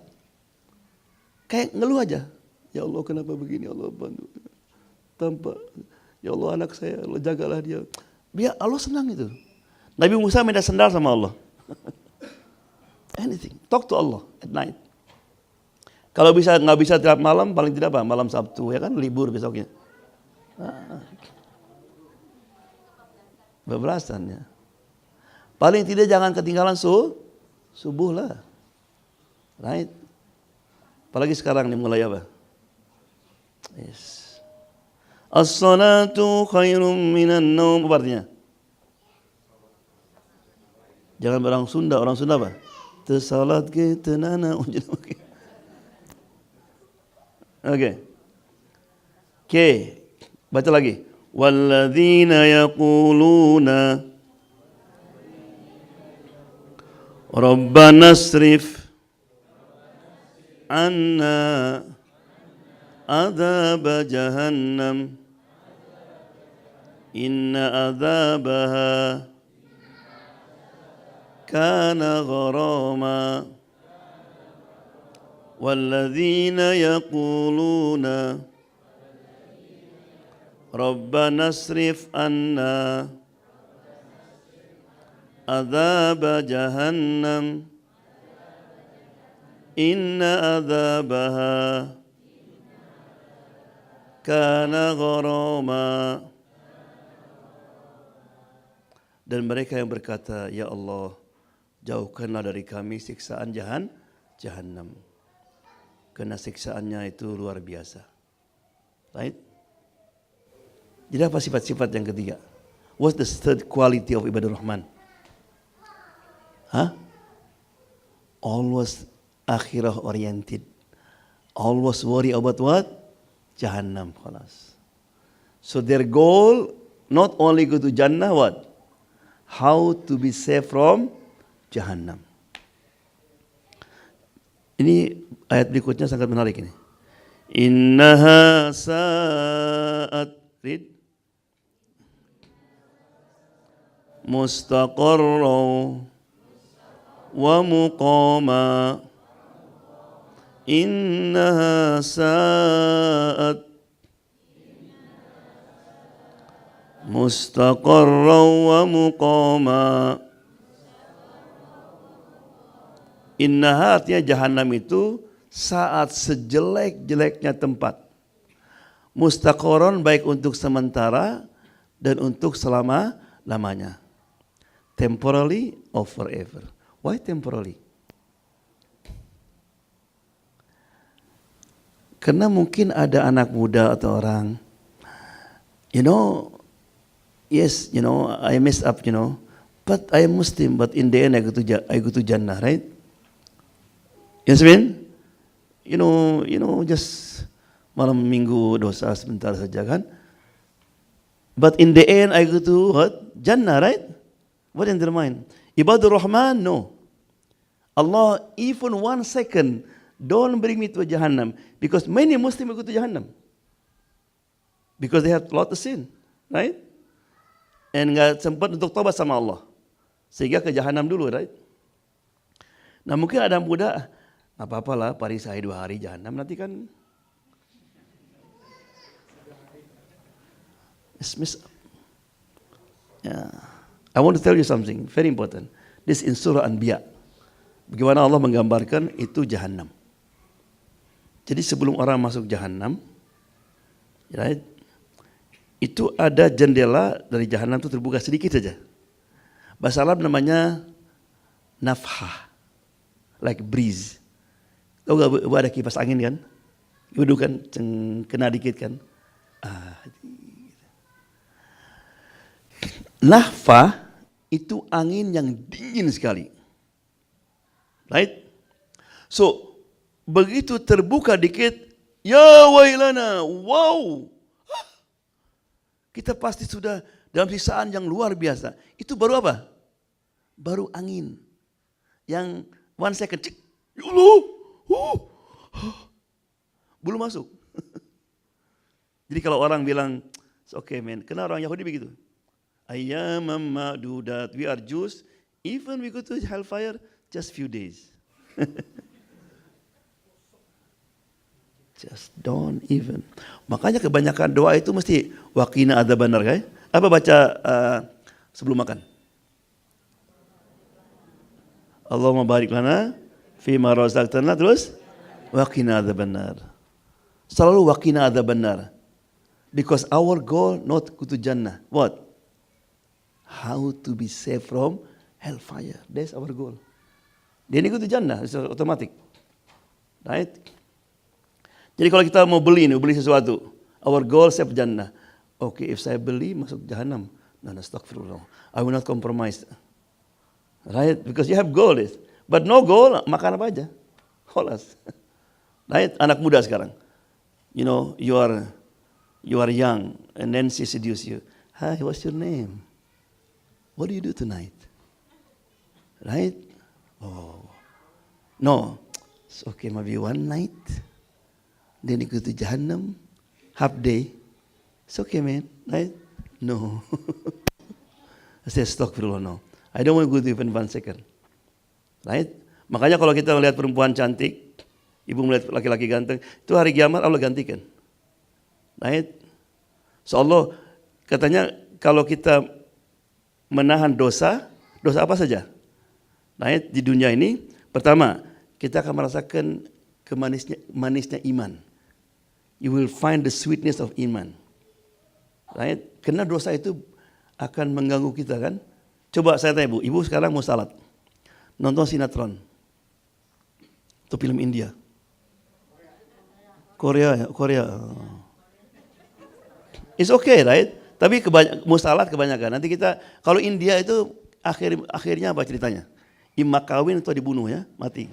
Kayak ngeluh aja. Ya Allah kenapa begini, Allah bantu. Tanpa, ya Allah anak saya, Allah jagalah dia. Biar Allah senang itu. Nabi Musa minta sendal sama Allah. Anything, talk to Allah at night. Kalau nggak bisa tiap malam, paling tidak apa? Malam Sabtu ya kan, libur besoknya. Bebelasan ya. Paling tidak jangan ketinggalan subuh lah. Right? Apalagi sekarang nih mulai apa? Yes. As-salatu khairum minan naum. Apa artinya? Jangan orang Sunda apa? Tersalat ke tenana. Oke. Baca lagi. Walladzina yaquluna Rabbana asrif anna adzab jahannam inna adzabaha kana gharama walladzina yaquluna Rabbana asrif anna adzab jahannam inna adzabaha kana gharama. Dan mereka yang berkata, ya Allah, jauhkanlah dari kami siksaan jahannam. Karena siksaannya itu luar biasa. Right? Jadi apa sifat-sifat yang ketiga? What's the third quality of ibadah Rahman? Always akhirah oriented. Always worry about what? Jahannam. So their goal not only go to Jannah, what? How to be safe from Jahannam. Ini ayat berikutnya sangat menarik ini. Innaha sa'at rid mustaqarra wa muqama. Innaha sa'at mustaqarra wa muqama. Innaha artinya Jahannam itu saat sejelek-jeleknya tempat. Mustaqarron baik untuk sementara dan untuk selama-lamanya. Temporarily or forever. Why temporarily? Karena mungkin ada anak muda atau orang, yes, I messed up, but I am Muslim, but in the end I go to Jannah, right? Yes, mean? Just malam minggu dosa sebentar saja kan? But in the end I go to what? Jannah, right? What in their mind? Ibadur Rahman, no. Allah, even 1 second, don't bring me to Jahannam. Because many Muslims go to Jahannam. Because they have a lot of sin, right? And gak sempat untuk tobat sama Allah. Sehingga ke Jahannam dulu, right? Nah mungkin ada muda, gak apa-apa lah, paling saya 2 hari Jahannam, nanti kan It's messed up. Yeah. I want to tell you something very important. This in Surah Anbiya. Bagaimana Allah menggambarkan itu Jahannam. Jadi sebelum orang masuk Jahannam, right, itu ada jendela dari Jahannam itu terbuka sedikit saja. Bahasa Arab namanya nafhah, like breeze. Tahu gak bu, ada kipas angin kan? Ibu kan kena dikit kan? Nafhah itu angin yang dingin sekali. Right? So, begitu terbuka dikit, ya wailana, wow. Kita pasti sudah dalam siksaan yang luar biasa. Itu baru apa? Baru angin. Yang 1 second, cik, ya Allah, belum masuk. Jadi kalau orang bilang, it's okay man, kenapa orang Yahudi begitu? Ayyamam ma'dudat, we are Jews, even we go to hellfire, just few days. Just don't even. Makanya kebanyakan doa itu mesti waqina adzabannar kan? Apa baca sebelum makan? Allahumma barik lana fima razaqtana, terus waqina adzabannar. Selalu waqina adzabannar. Because our goal not go to Jannah. What? How to be safe from hellfire. That's our goal. Dia ini go to Jannah, it's automatic. Right? Jadi kalau kita mau beli sesuatu, our goal save Jannah. Okay, if saya beli masuk Jahannam, no, astagfirullah. I will not compromise. Right? Because you have goal. But no goal, makan apa aja. Holas. Right? Anak muda sekarang. You know, you are young and then she seduce you. Hi, what's your name? What do you do tonight? Right? Oh. No. It's okay, maybe one night. Then you go to Jahannam, half day. It's okay, man. Right? No. I say, astagfirullah, no. I don't want to go to even 1 second. Right? Makanya kalau kita melihat perempuan cantik, ibu melihat laki-laki ganteng, itu hari kiamat Allah gantikan. Right? So Allah katanya kalau kita menahan dosa apa saja? Right? Di dunia ini, pertama, kita akan merasakan manisnya iman. You will find the sweetness of iman. Right? Karena dosa itu akan mengganggu kita kan? Coba saya tanya ibu sekarang mau salat. Nonton sinetron. Itu film India. Korea. It's okay, right? Tapi mau salat kebanyakan. Nanti kita, kalau India itu akhirnya apa ceritanya? Imam kawin atau dibunuh ya, mati.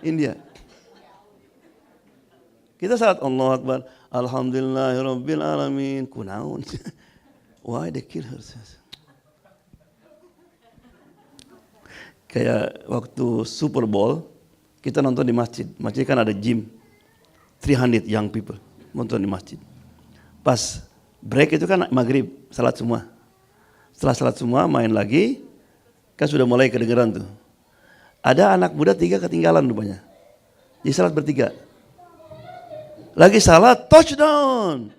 India. Kita salat Allahu Akbar, Alhamdulillahirabbil alamin, kunaun. Why they kill her? Kayak waktu Super Bowl, kita nonton di masjid. Masjid kan ada gym. 300 young people nonton di masjid. Pas break itu kan maghrib, salat semua. Setelah salat semua, main lagi, kan sudah mulai kedengeran tuh. Ada anak muda 3 ketinggalan rupanya. Jadi salat bertiga. Lagi salat, touchdown.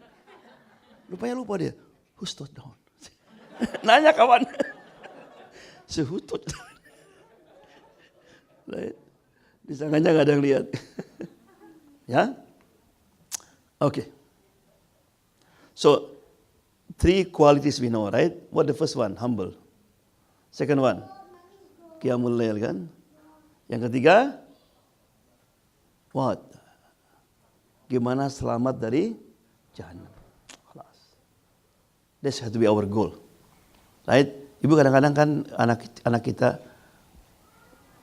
Rupanya lupa dia. Who's touchdown? Nanya kawan. So who touchdown? Right? Disangkanya gak ada yang lihat. Ya? Okay. So, 3 qualities we know, right? What the first one? Humble. Second one? Qiyamul Lail kan? Yang ketiga? What? Gimana selamat dari Jahannam. That's has to be our goal. Right? Ibu kadang-kadang kan anak kita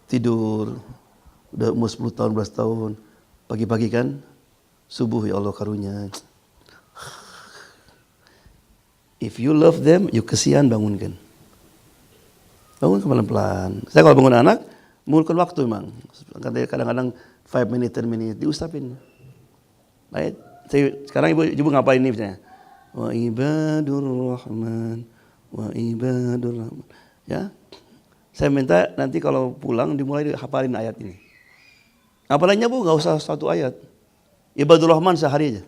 tidur udah umur 10 tahun, 11 tahun. Pagi-pagi kan subuh ya Allah karunia. If you love them, you kesian bangunkan. Bangun pelan-pelan. Saya kalau bangun anak, mengulurkan waktu memang. Kadang-kadang 5 minutes, 10 minutes diustapin. Right? Sekarang ibu ngapain ini misalnya? Wa ibadur rahman, wa ibadur rahman. Ya. Saya minta nanti kalau pulang dimulai hafalin ayat ini. Apalagi Bu, enggak usah satu ayat. Ibadur rahman sehari aja.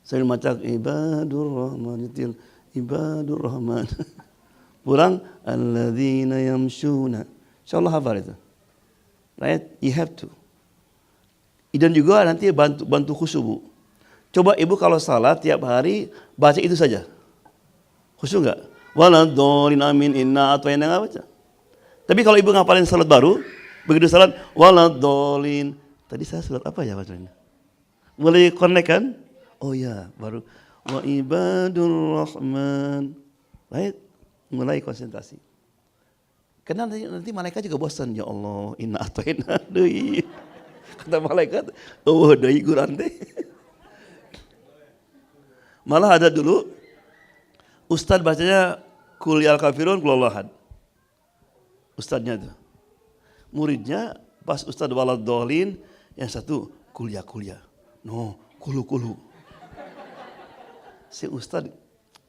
Saya macam ibadur rahman, ibadur rahman. Pulang alladzina yamshuna. Insyaallah hafal itu. Right? You have to. Dan juga nanti bantu khusyuk, Bu. Coba ibu kalau salat tiap hari baca itu saja. Khusyuk enggak? Waladhdallin amin inna atwaina enggak baca. Tapi kalau ibu ngapalin salat baru, begitu salat waladhdallin. Tadi saya salat apa ya bacanya? Mulai connect kan? Oh ya, baru wa ibadur rahman. Right? Mulai konsentrasi. Karena nanti malaikat juga bosan, ya Allah, inna atwaina deui. Kata malaikat, oh deui Quran teh. Malah ada dulu ustaz bacanya Qul ya kafirun qul huwallahu ahad. Ustaznya itu. Muridnya pas ustaz waladhdallin, yang satu kuliah. No, kulu. Si ustaz,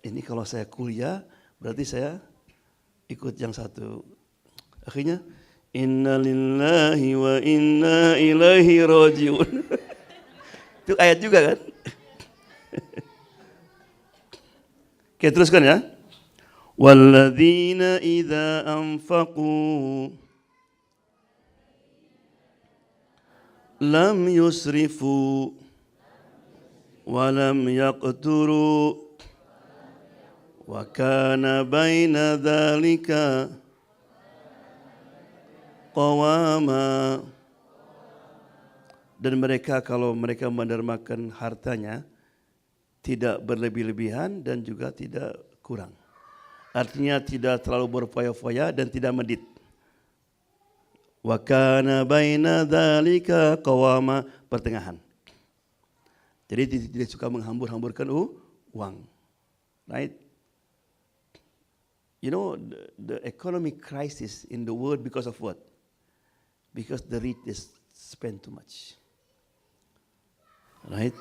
ini kalau saya kuliah berarti saya ikut yang satu. Akhirnya inna lillahi wa inna ilaihi rajiun. Itu ayat juga kan? Oke, teruskan ya. Walladzina idza anfaqu lam yusrifu wa lam yaqturu wa kana baina dzalika qawama. Dan mereka kalau mereka mendermakan hartanya tidak berlebih-lebihan dan juga tidak kurang. Artinya tidak terlalu berfoya-foya dan tidak medit. Wa kana baina dzalika qawama, pertengahan. Jadi tidak suka menghambur-hamburkan uang. Right? You know the economic crisis in the world because of what? Because the rich is spend too much. Right?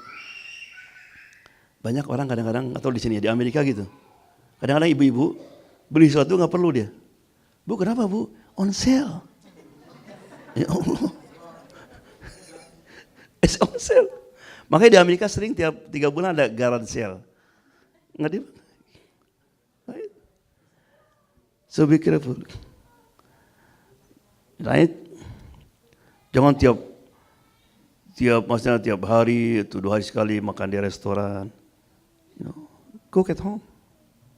Banyak orang kadang-kadang, atau di sini di Amerika gitu. Kadang-kadang ibu-ibu beli sesuatu nggak perlu dia. Bu, kenapa Bu? On sale. Ya Allah. It's on sale. Makanya di Amerika sering tiap 3 bulan ada garage sale. Nggak di? Right? So be careful. Right? Jangan tiap hari, itu 2 hari sekali makan di restoran. You know, cook at home.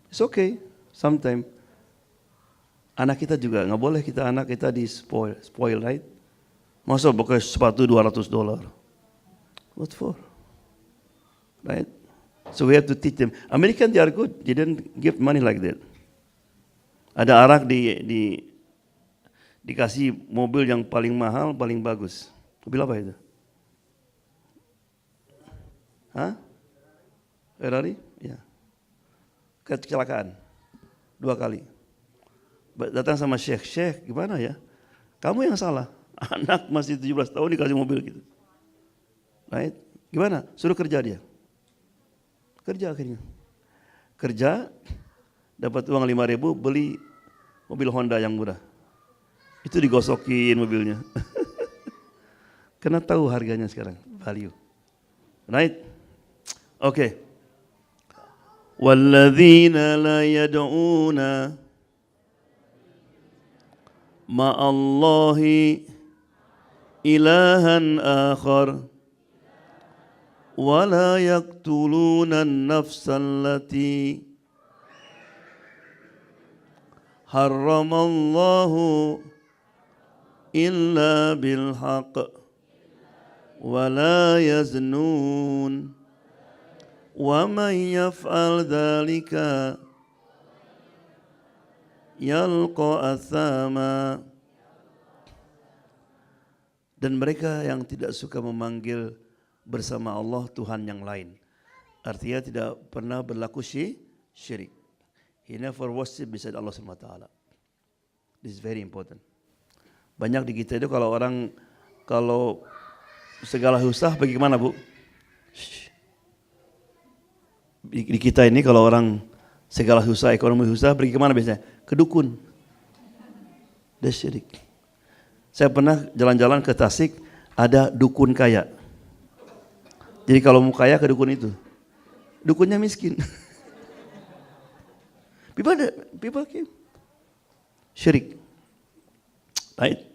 It's okay. Sometimes anak kita juga nggak boleh anak kita di spoil, right? Masa pakai sepatu $200? What for? Right? So we have to teach them. American they are good. They didn't give money like that. Ada anak dikasih mobil yang paling mahal, paling bagus. Mobil apa itu? Hah? Ferrari? Ya. Kecelakaan 2 kali. Datang sama Syekh, gimana ya? Kamu yang salah. Anak masih 17 tahun dikasih mobil gitu. Right? Gimana? Suruh kerja dia. Kerja akhirnya. Kerja, dapat uang 5.000, beli mobil Honda yang murah. Itu digosokin mobilnya. Karena tahu harganya sekarang, value. Right? Okay. Walladzina la yad'una ma'allahi ilahan akhar wa la yaqtuluna an-nafsa allati harramallahu illa bil haqq wa la yaznun wa man yaf'al dzalika yalqa athama. Dan mereka yang tidak suka memanggil bersama Allah Tuhan yang lain, artinya tidak pernah berlaku syirik. He never worship beside Allah SWT. This is very important. Banyak di kita itu kalau segala susah bagaimana Bu? Di kita ini kalau orang segala susah, ekonomi susah, pergi kemana biasanya? Ke dukun. That's syirik. Saya pernah jalan-jalan ke Tasik, ada dukun kaya. Jadi kalau mau kaya ke dukun itu. dukunnya miskin. People came. Syirik. Right?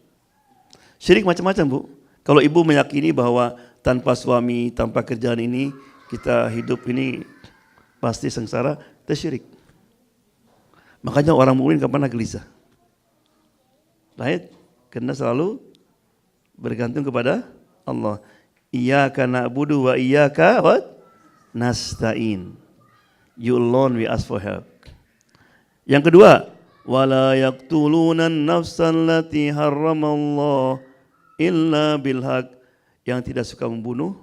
Syirik macam-macam, Bu. Kalau ibu meyakini bahwa tanpa suami, tanpa kerjaan ini, kita hidup ini pasti sengsara, itu syirik. Makanya orang mukmin gak pernah gelisah. Right? Karena selalu bergantung kepada Allah. Iyyaka na'budu wa iyyaka nasta'in. You alone we ask for help. Yang kedua, wala yaqtuluna an-nafsan allati harramallah illa bil haq, yang tidak suka membunuh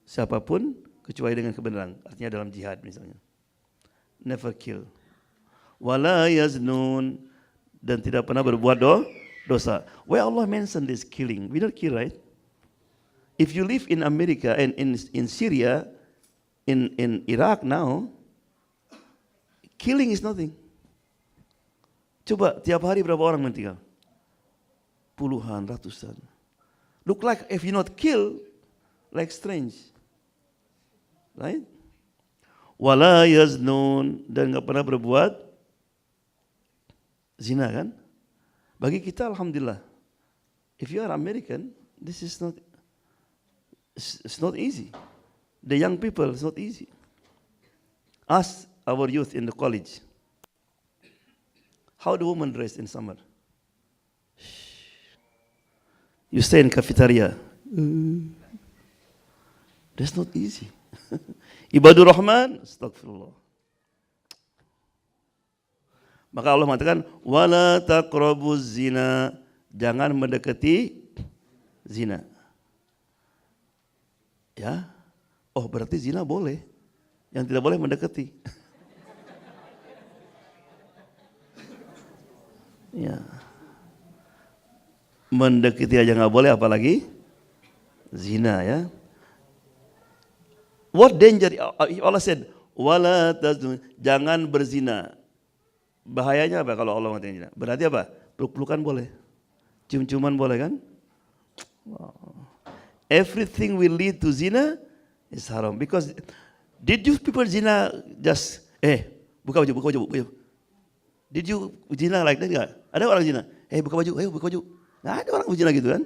siapapun kecuali dengan kebenaran. Artinya dalam jihad misalnya. Never kill. Wala yaznun, dan tidak pernah berbuat dosa. Where Allah mentioned this killing, we don't kill, right? If you live in America and in Syria, in Iraq now, killing is nothing. Coba tiap hari berapa orang meninggal? Puluhan, ratusan. Look like if you not kill, like strange. Right? Wala yaznun, dan enggak pernah berbuat zina kan? Bagi kita alhamdulillah. If you are American, this is not, it's not easy. The young people, it's not easy. Ask our youth in the college. How do women dress in summer? You stay in cafeteria. That's not easy. Ibadur Rahman, astagfirullah. Maka Allah mengatakan, wala taqrabuz zina, jangan mendekati zina. Ya, oh berarti zina boleh, yang tidak boleh mendekati. Ya, mendekati aja nggak boleh, apalagi zina ya. What danger? Allah said, wala tazun, jangan berzina. Bahayanya apa kalau Allah mengatakan zina? Berarti apa? Peluk-pelukan boleh, cium-ciuman boleh kan? Wow. Everything will lead to zina is haram. Because did you people zina just buka baju. Did you zina like that enggak? Ada orang zina, buka baju, ayo buka baju. Nggak ada orang zina gitu kan?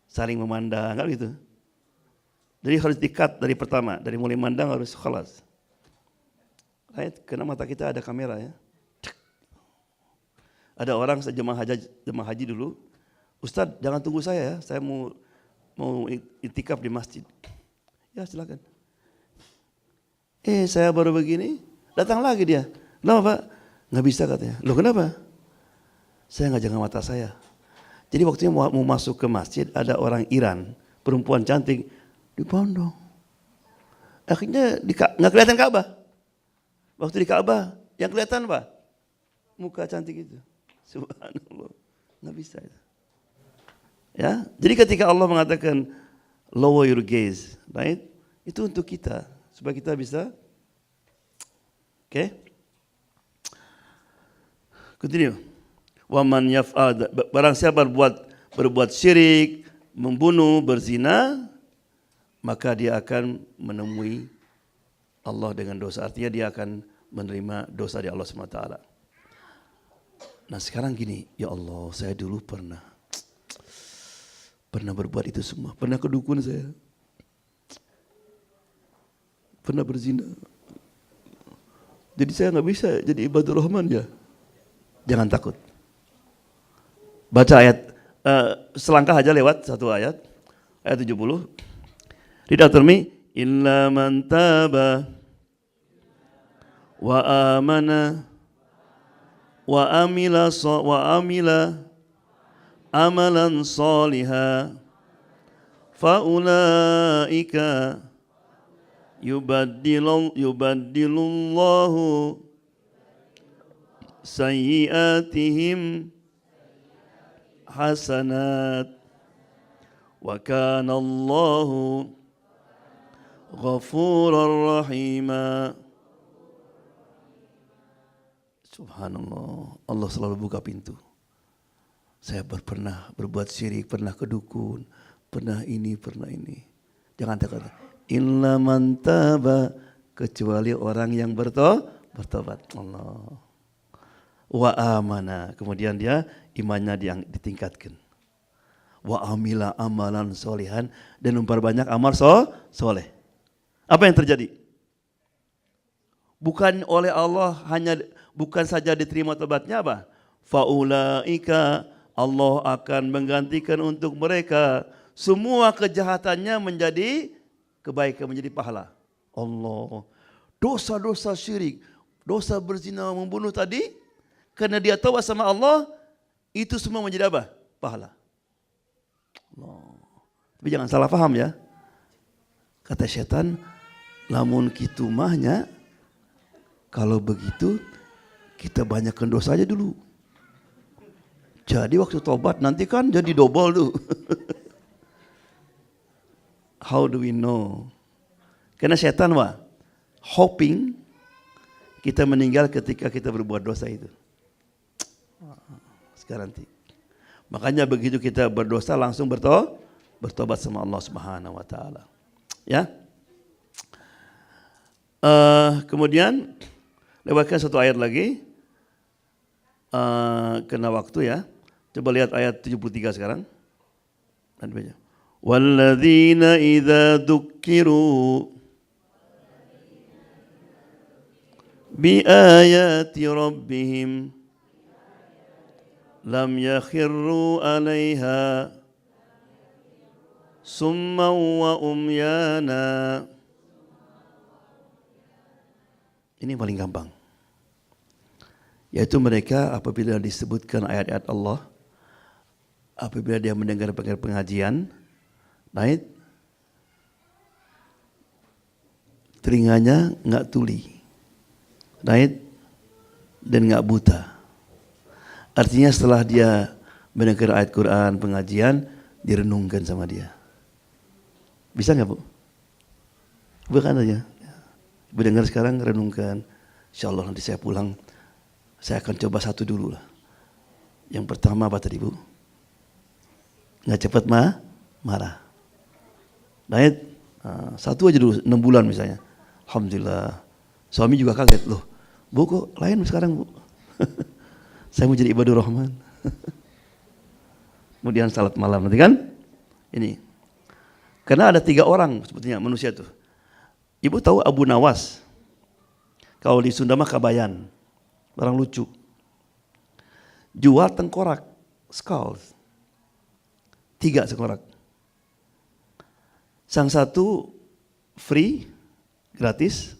Saling memandang kan gitu. Jadi harus di-cut dari pertama, dari mulai mandang harus khalas. Right? Karena mata kita ada kamera ya. Ada orang jemaah haji dulu, Ustadz jangan tunggu saya ya, saya mau iktikaf di masjid. Ya silakan. Saya baru begini, datang lagi dia. Kenapa Pak? Nggak bisa katanya. Loh kenapa? Saya nggak jaga mata saya. Jadi waktunya mau masuk ke masjid, ada orang Iran, perempuan cantik, dipondong. Akhirnya nggak kelihatan Ka'bah. Waktu di Ka'bah, yang kelihatan apa? Muka cantik itu. Subhanallah, nggak bisa itu. Ya, jadi ketika Allah mengatakan lower your gaze, right? Itu untuk kita supaya kita bisa, oke? Continue. Waman yaf'al, barang siapa berbuat syirik, membunuh, berzina, maka dia akan menemui Allah dengan dosa. Artinya dia akan menerima dosa di Allah SWT. Nah sekarang gini, ya Allah, saya dulu pernah berbuat itu semua. Pernah ke dukun saya. Pernah berzina. Jadi saya nggak bisa jadi ibadur Rahman ya. Jangan takut. Baca ayat, selangkah aja lewat satu ayat. Ayat 70. Read after me. Illa man taba wa amana wa amila amalan saliha fa ulaika yubaddilullahu sayyiatihim hasanat wa kana Allahu ghafurar rahima. Subhanallah, Allah selalu buka pintu. Saya pernah berbuat syirik, pernah ke dukun, pernah ini. Jangan takut. illa man taba, kecuali orang yang bertobat. Allah. Wa amana, kemudian dia imannya ditingkatkan. Wa amila amalan solihan, dan memperbanyak amal soleh. Apa yang terjadi? Bukan oleh Allah bukan saja diterima tobatnya apa? Faulaika, Allah akan menggantikan untuk mereka semua kejahatannya menjadi kebaikan, menjadi pahala. Allah. Dosa-dosa syirik, dosa berzina, membunuh tadi, karena dia taubat sama Allah, itu semua menjadi apa? Pahala. Allah. Tapi jangan salah paham ya. Kata setan, lamun kitu mahnya, kalau begitu kita banyakkan dosa aja dulu. Jadi waktu tobat nanti kan jadi double tuh. How do we know? Karena setan hoping kita meninggal ketika kita berbuat dosa itu. Sekarang nanti. Makanya begitu kita berdosa langsung bertobat sama Allah Subhanahu wa taala. Ya. Kemudian lewatkan satu ayat lagi. Kena waktu ya. Coba lihat ayat 73 sekarang. Dan baca. Walladzina idza dzukkiru bi ayati rabbihim lam yakhirru 'alaiha summan wa umyana. Ini paling gampang. Yaitu mereka apabila disebutkan ayat-ayat Allah, apabila dia mendengar pengajian, baik, telinganya enggak tuli, baik, dan enggak buta. Artinya setelah dia mendengar ayat Quran, pengajian, direnungkan sama dia. Bisa enggak Bu? Bukan aja. Ibu dengar sekarang, renungkan. Insyaallah nanti saya pulang, saya akan coba satu dulu lah. Yang pertama apa tadi Bu? Nggak cepat marah. Baik, satu aja dulu, 6 bulan misalnya. Alhamdulillah. Suami juga kaget, loh Bu kok lain sekarang Bu? Saya mau jadi ibadur rahman. Kemudian salat malam nanti kan? Ini. Karena ada 3 orang sebetulnya manusia tuh. Ibu tahu Abu Nawas? Kalau di Sunda mah Kabayan. Orang lucu. Jual tengkorak, skulls. 3 sekorak. Sang satu free, gratis.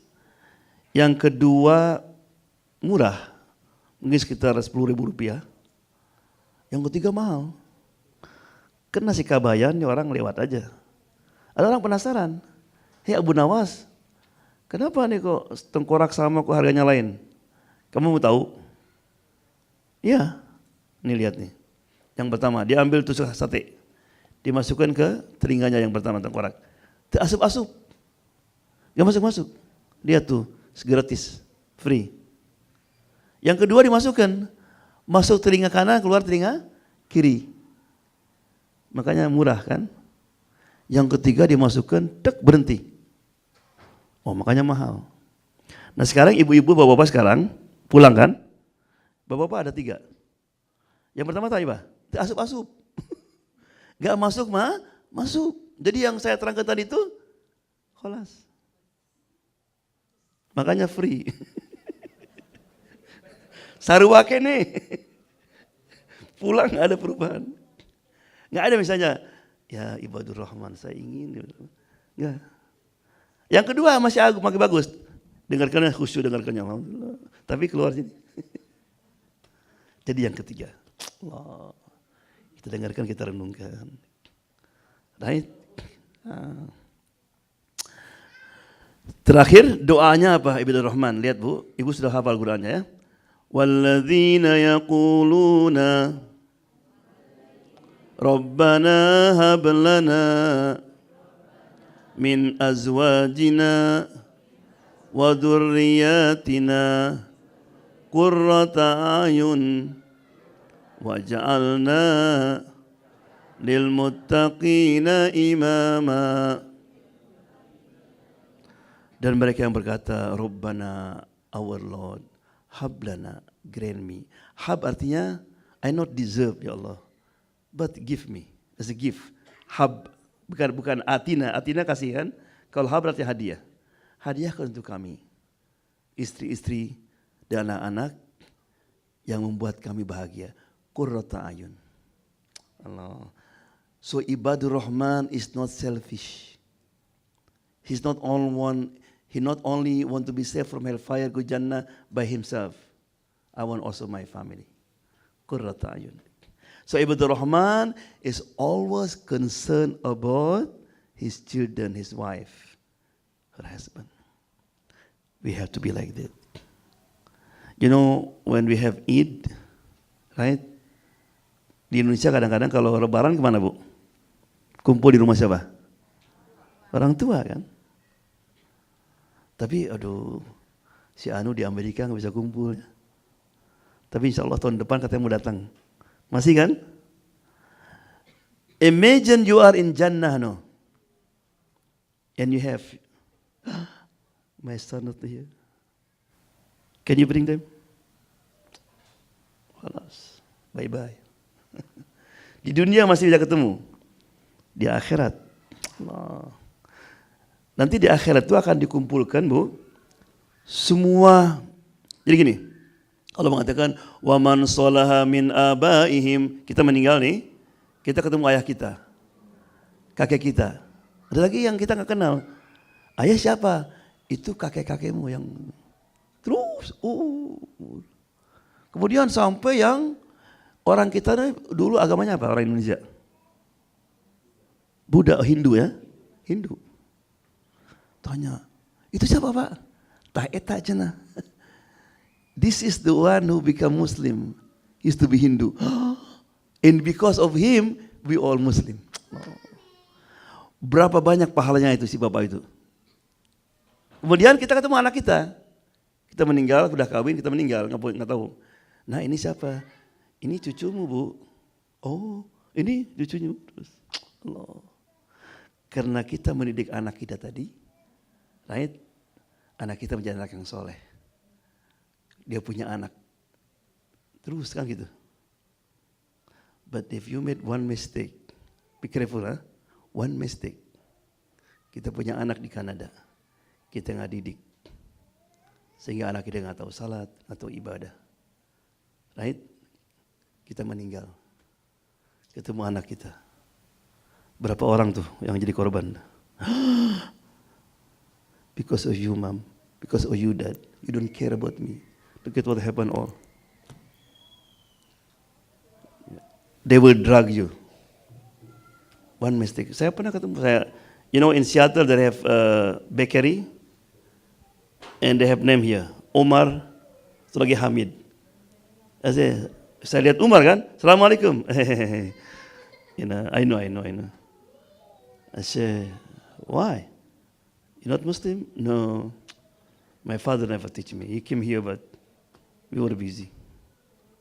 Yang kedua murah, mungkin sekitar 10.000 rupiah. Yang ketiga mahal. Kena si Kabayan, orang lewat aja. Ada orang penasaran. Hei Abu Nawas, kenapa nih kok tengkorak sama kok harganya lain? Kamu mau tahu? Iya, nih lihat nih. Yang pertama, dia ambil tusuk sate. Dimasukkan ke telinganya yang pertama tengkorak. Asup-asup. Gak masuk-masuk. Lihat tuh, gratis, free. Yang kedua dimasukkan. Masuk telinga kanan, keluar telinga kiri. Makanya murah kan. Yang ketiga dimasukkan, tek berhenti. Oh makanya mahal. Nah sekarang ibu-ibu, bapak-bapak sekarang pulang kan. Bapak-bapak ada 3. Yang pertama tadi Pak, asup-asup. Gak masuk masuk. Jadi yang saya terangkan tadi itu kholas. Makanya free. Sarwake nih. Pulang gak ada perubahan. Gak ada misalnya, ya ibadur rahman saya ingin. Gak. Yang kedua masih bagus. Dengarkannya khusyuk, dengarkannya alhamdulillah. Tapi keluar sini. Jadi yang ketiga. Allah. Kita dengarkan, kita renungkan. Right? Terakhir doanya apa Ibadur Rahman? Lihat Bu, Ibu sudah hafal Qur'annya ya. Walladzina yaquluna Rabbana hab lana min azwajina wa dhurriyyatina qurrata a'yun waj'alna lil muttaqina imama. Dan mereka yang berkata, Rabbana, our Lord, hablana, grant me. Hab artinya, I not deserve, ya Allah, but give me as a gift. Hab, bukan atina. Atina kasih kan. Kalau hab berarti hadiah. Hadiahkan untuk kami, istri-istri dan anak-anak yang membuat kami bahagia. Qurrata ayun. Allah. So ibadur Rahman is not selfish. He not only want to be saved from hellfire, go Jannah by himself. I want also my family. Qurrata ayun. So ibadur Rahman is always concerned about his children, his wife, her husband. We have to be like that. You know, when we have Eid, right? Di Indonesia kadang-kadang kalau Lebaran kemana, Bu? Kumpul di rumah siapa? Orang tua kan? Tapi aduh, si Anu di Amerika nggak bisa kumpul. Tapi insya Allah tahun depan katanya mau datang. Masih kan? Imagine you are in Jannah, no? And you have, my son not here. Can you bring them? Khalas, bye-bye. Di dunia masih bisa ketemu. Di akhirat, Allah. Nanti di akhirat itu akan dikumpulkan, Bu, semua. Jadi gini, Allah mengatakan, wa man salaha min abaihim, kita meninggal nih, kita ketemu ayah kita, kakek kita. Ada lagi yang kita nggak kenal. Ayah siapa? Itu kakek-kakekmu yang terus. Kemudian sampai yang orang kita dulu agamanya apa? Orang Indonesia. Buddha, Hindu ya? Hindu. Tanya, itu siapa Pak? Tak eta cina. This is the one who become Muslim. He used to be Hindu. And because of him, we all Muslim. Berapa banyak pahalanya itu si bapak itu. Kemudian kita ketemu anak kita. Kita meninggal, sudah kawin, kita meninggal, nggak tahu. Nah ini siapa? Ini cucumu, Bu. Oh, ini cucunya. Terus, Allah. Karena kita mendidik anak kita tadi, right? Anak kita menjadi anak yang soleh. Dia punya anak. Terus kan gitu. But if you made one mistake, be careful, huh? One mistake. Kita punya anak di Kanada. Kita nggak didik. Sehingga anak kita nggak tahu salat, nggak tahu ibadah. Right? Kita meninggal. Ketemu anak kita. Berapa orang tuh yang jadi korban? Because of you, mom. Because of you, dad. You don't care about me. Look at what happened all. They will drag you. One mistake. Saya pernah ketemu, you know, in Seattle they have a bakery. And they have name here. Umar, satu lagi Hamid. Saya lihat Umar kan, Assalamualaikum. You know, I know. I say, why? You're not Muslim? No. My father never teach me. He came here, but we were busy.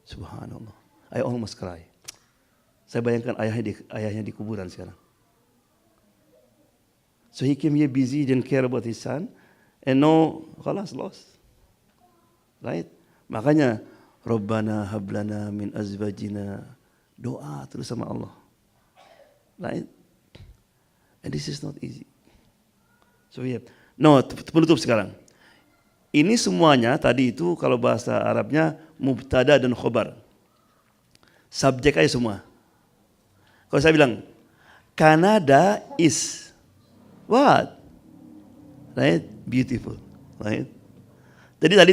Subhanallah. I almost cry. Saya bayangkan ayahnya di kuburan sekarang. So he came here busy, didn't care about his son. And no, khalas, lost. Right? Makanya, Rabbana hablana min azwajina. Doa terus sama Allah. Right? And this is not easy. So we have, no, penutup sekarang. Ini semuanya tadi itu kalau bahasa Arabnya mubtada dan khobar. Subjek aja semua. Kalau saya bilang, Canada is what? Right? Beautiful. Right? Jadi tadi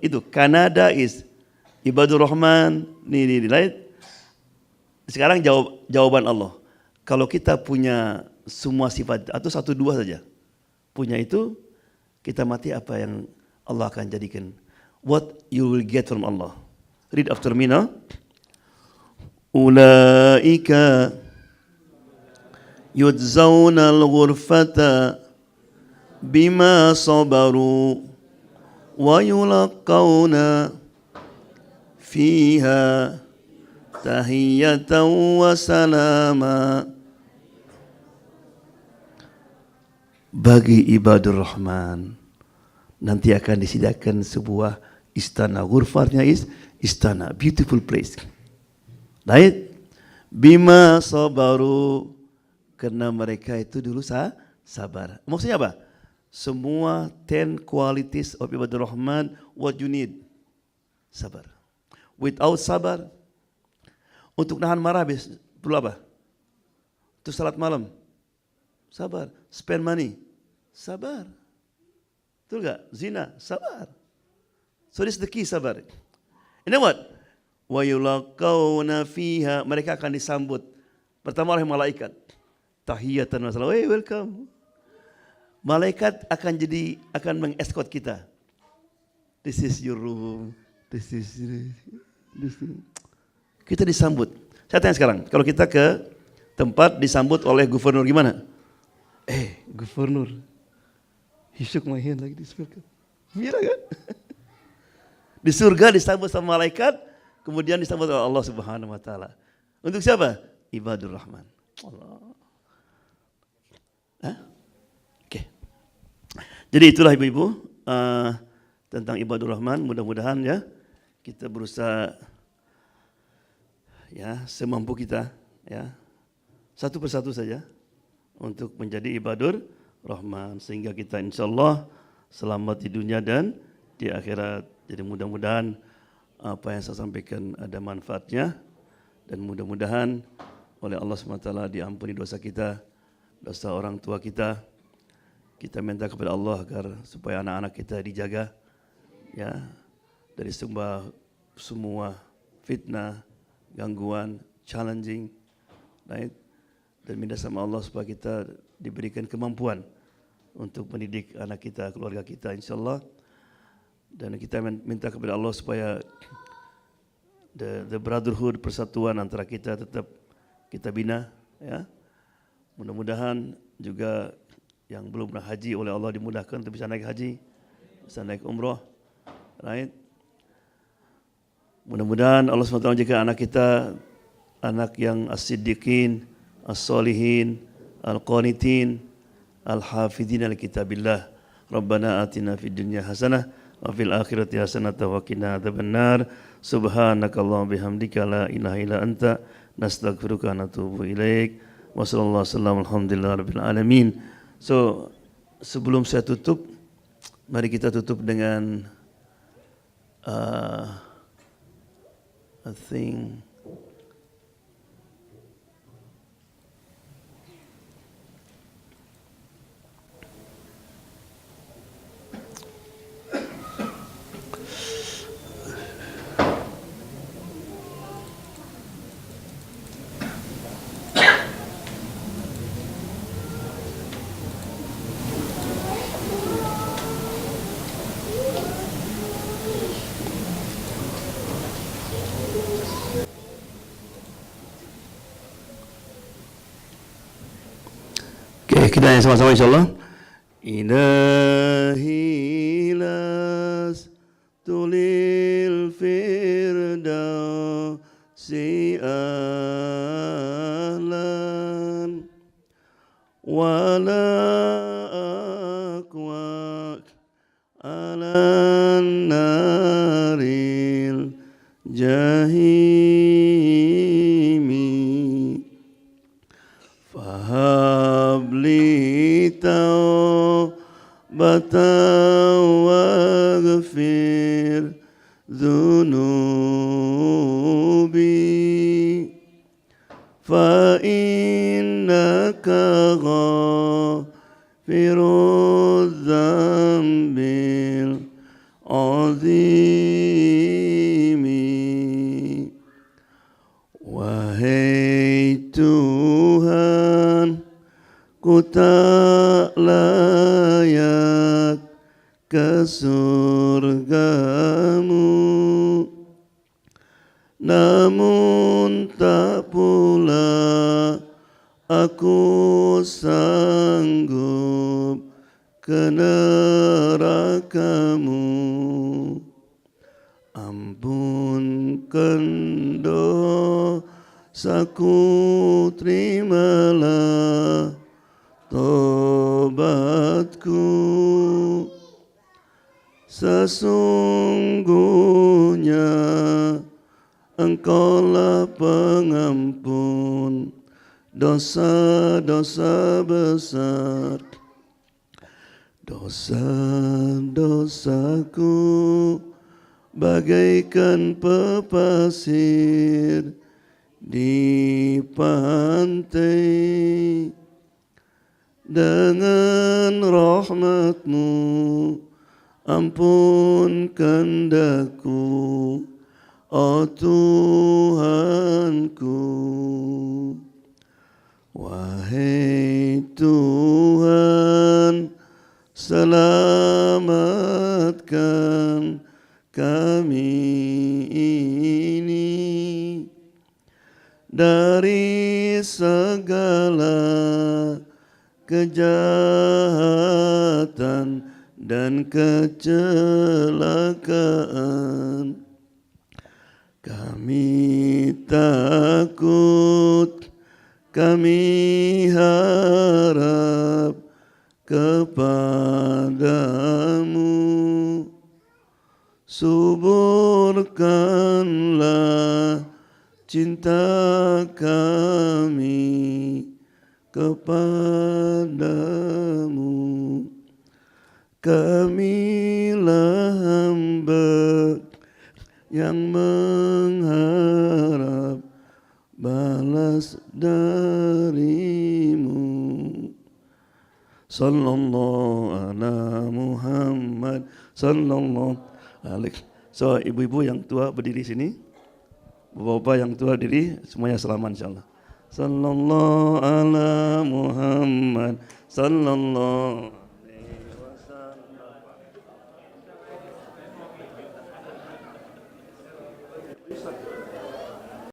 itu Canada is Ibadur Rahman, ini, right? Sekarang jawaban Allah. Kalau kita punya semua sifat atau satu dua saja, punya itu, kita mati apa yang Allah akan jadikan. What you will get from Allah. Read after me now. Ulaika yudzawna al-ghurfata bima sabaru wa yulaqawna fiha tahiyatan wa salama. bagi ibadur rahman nanti akan disediakan sebuah istana. Ghurfatnya istana, beautiful place. Right? Bima sabaru, karena mereka itu dulu sabar. Maksudnya apa? Semua 10 qualities of ibadur rahman, what you need? Sabar. Without sabar, untuk nahan marah perlu apa? Untuk salat malam, sabar. Spend money, sabar. Betul gak? Zina, sabar. So this is the key, sabar. And then what? Wa yulaqawna fiha, mereka akan disambut pertama oleh malaikat. Tahiyatan wa salam. Hey, welcome. Malaikat akan mengescort kita. This is your room. This is. Kita disambut. Saya tanya sekarang, kalau kita ke tempat disambut oleh gubernur gimana? Gubernur. He shook my hand like this. Gila kan? Di surga disambut sama malaikat, kemudian disambut oleh Allah Subhanahu wa taala. Untuk siapa? Ibadur Rahman. Allah. Oke. Jadi itulah ibu-ibu tentang Ibadur Rahman. Mudah-mudahan ya kita berusaha ya semampu kita ya satu persatu saja untuk menjadi Ibadur Rahman sehingga kita insyaallah selamat di dunia dan di akhirat. Jadi mudah-mudahan apa yang saya sampaikan ada manfaatnya dan mudah-mudahan oleh Allah SWT diampuni dosa kita, dosa orang tua kita. Kita minta kepada Allah agar supaya anak-anak kita dijaga ya dari semua fitnah, gangguan, challenging, right? Dan minta sama Allah supaya kita diberikan kemampuan untuk mendidik anak kita, keluarga kita insyaallah. Dan kita minta kepada Allah supaya the brotherhood, persatuan antara kita tetap kita bina ya. Mudah-mudahan juga yang belum pernah haji oleh Allah dimudahkan untuk bisa naik haji, bisa naik umrah, right? Mudah-mudahan Allah SWT jika anak kita anak yang as-siddiqin, as-solihin, al-qanitin, al-hafidhin al-kitabillah. Rabbana atina fid dunya hasanah wa fil akhirati hasanah wa qina adzabannar. Subhanakallahumma bihamdika la ilaha illa anta nastaghfiruka wa natubu ilaik. Wa sallallahu wasallam alhamdulillah rabbil alamin. So sebelum saya tutup, mari kita tutup dengan I think kita yang sama-sama insyaallah. Ilahi las tulil firdausi ahlan wala aqwa alan naril jahimi fahabli taubatan waghfir dhunubi fa innaka ghafirudz dzambil azimi. Wahai Tuhan, ku tak layak ke surgamu, namun tak pula aku sanggup ke nerakamu. Ampunkan dosaku, terimalah tobatku. Sesungguhnya Engkaulah pengampun dosa-dosa besar. Dosa-dosaku bagaikan pepasir di pantai. Dengan rahmat-Mu ampunkan daku, oh Tuhanku. Wahai Tuhan, selamatkan kami ini dari segala kejahatan dan kecelakaan. Kami takut, kami harap kepadamu. Suburkanlah cinta kami kepadamu. Kamilah hamba yang mengharap balas darimu. Sallallahu ala Muhammad sallallahu alaihi. So ibu-ibu yang tua berdiri sini, bapak-bapak yang tua diri, semuanya selamat insyaallah. Sallallahu ala Muhammad sallallahu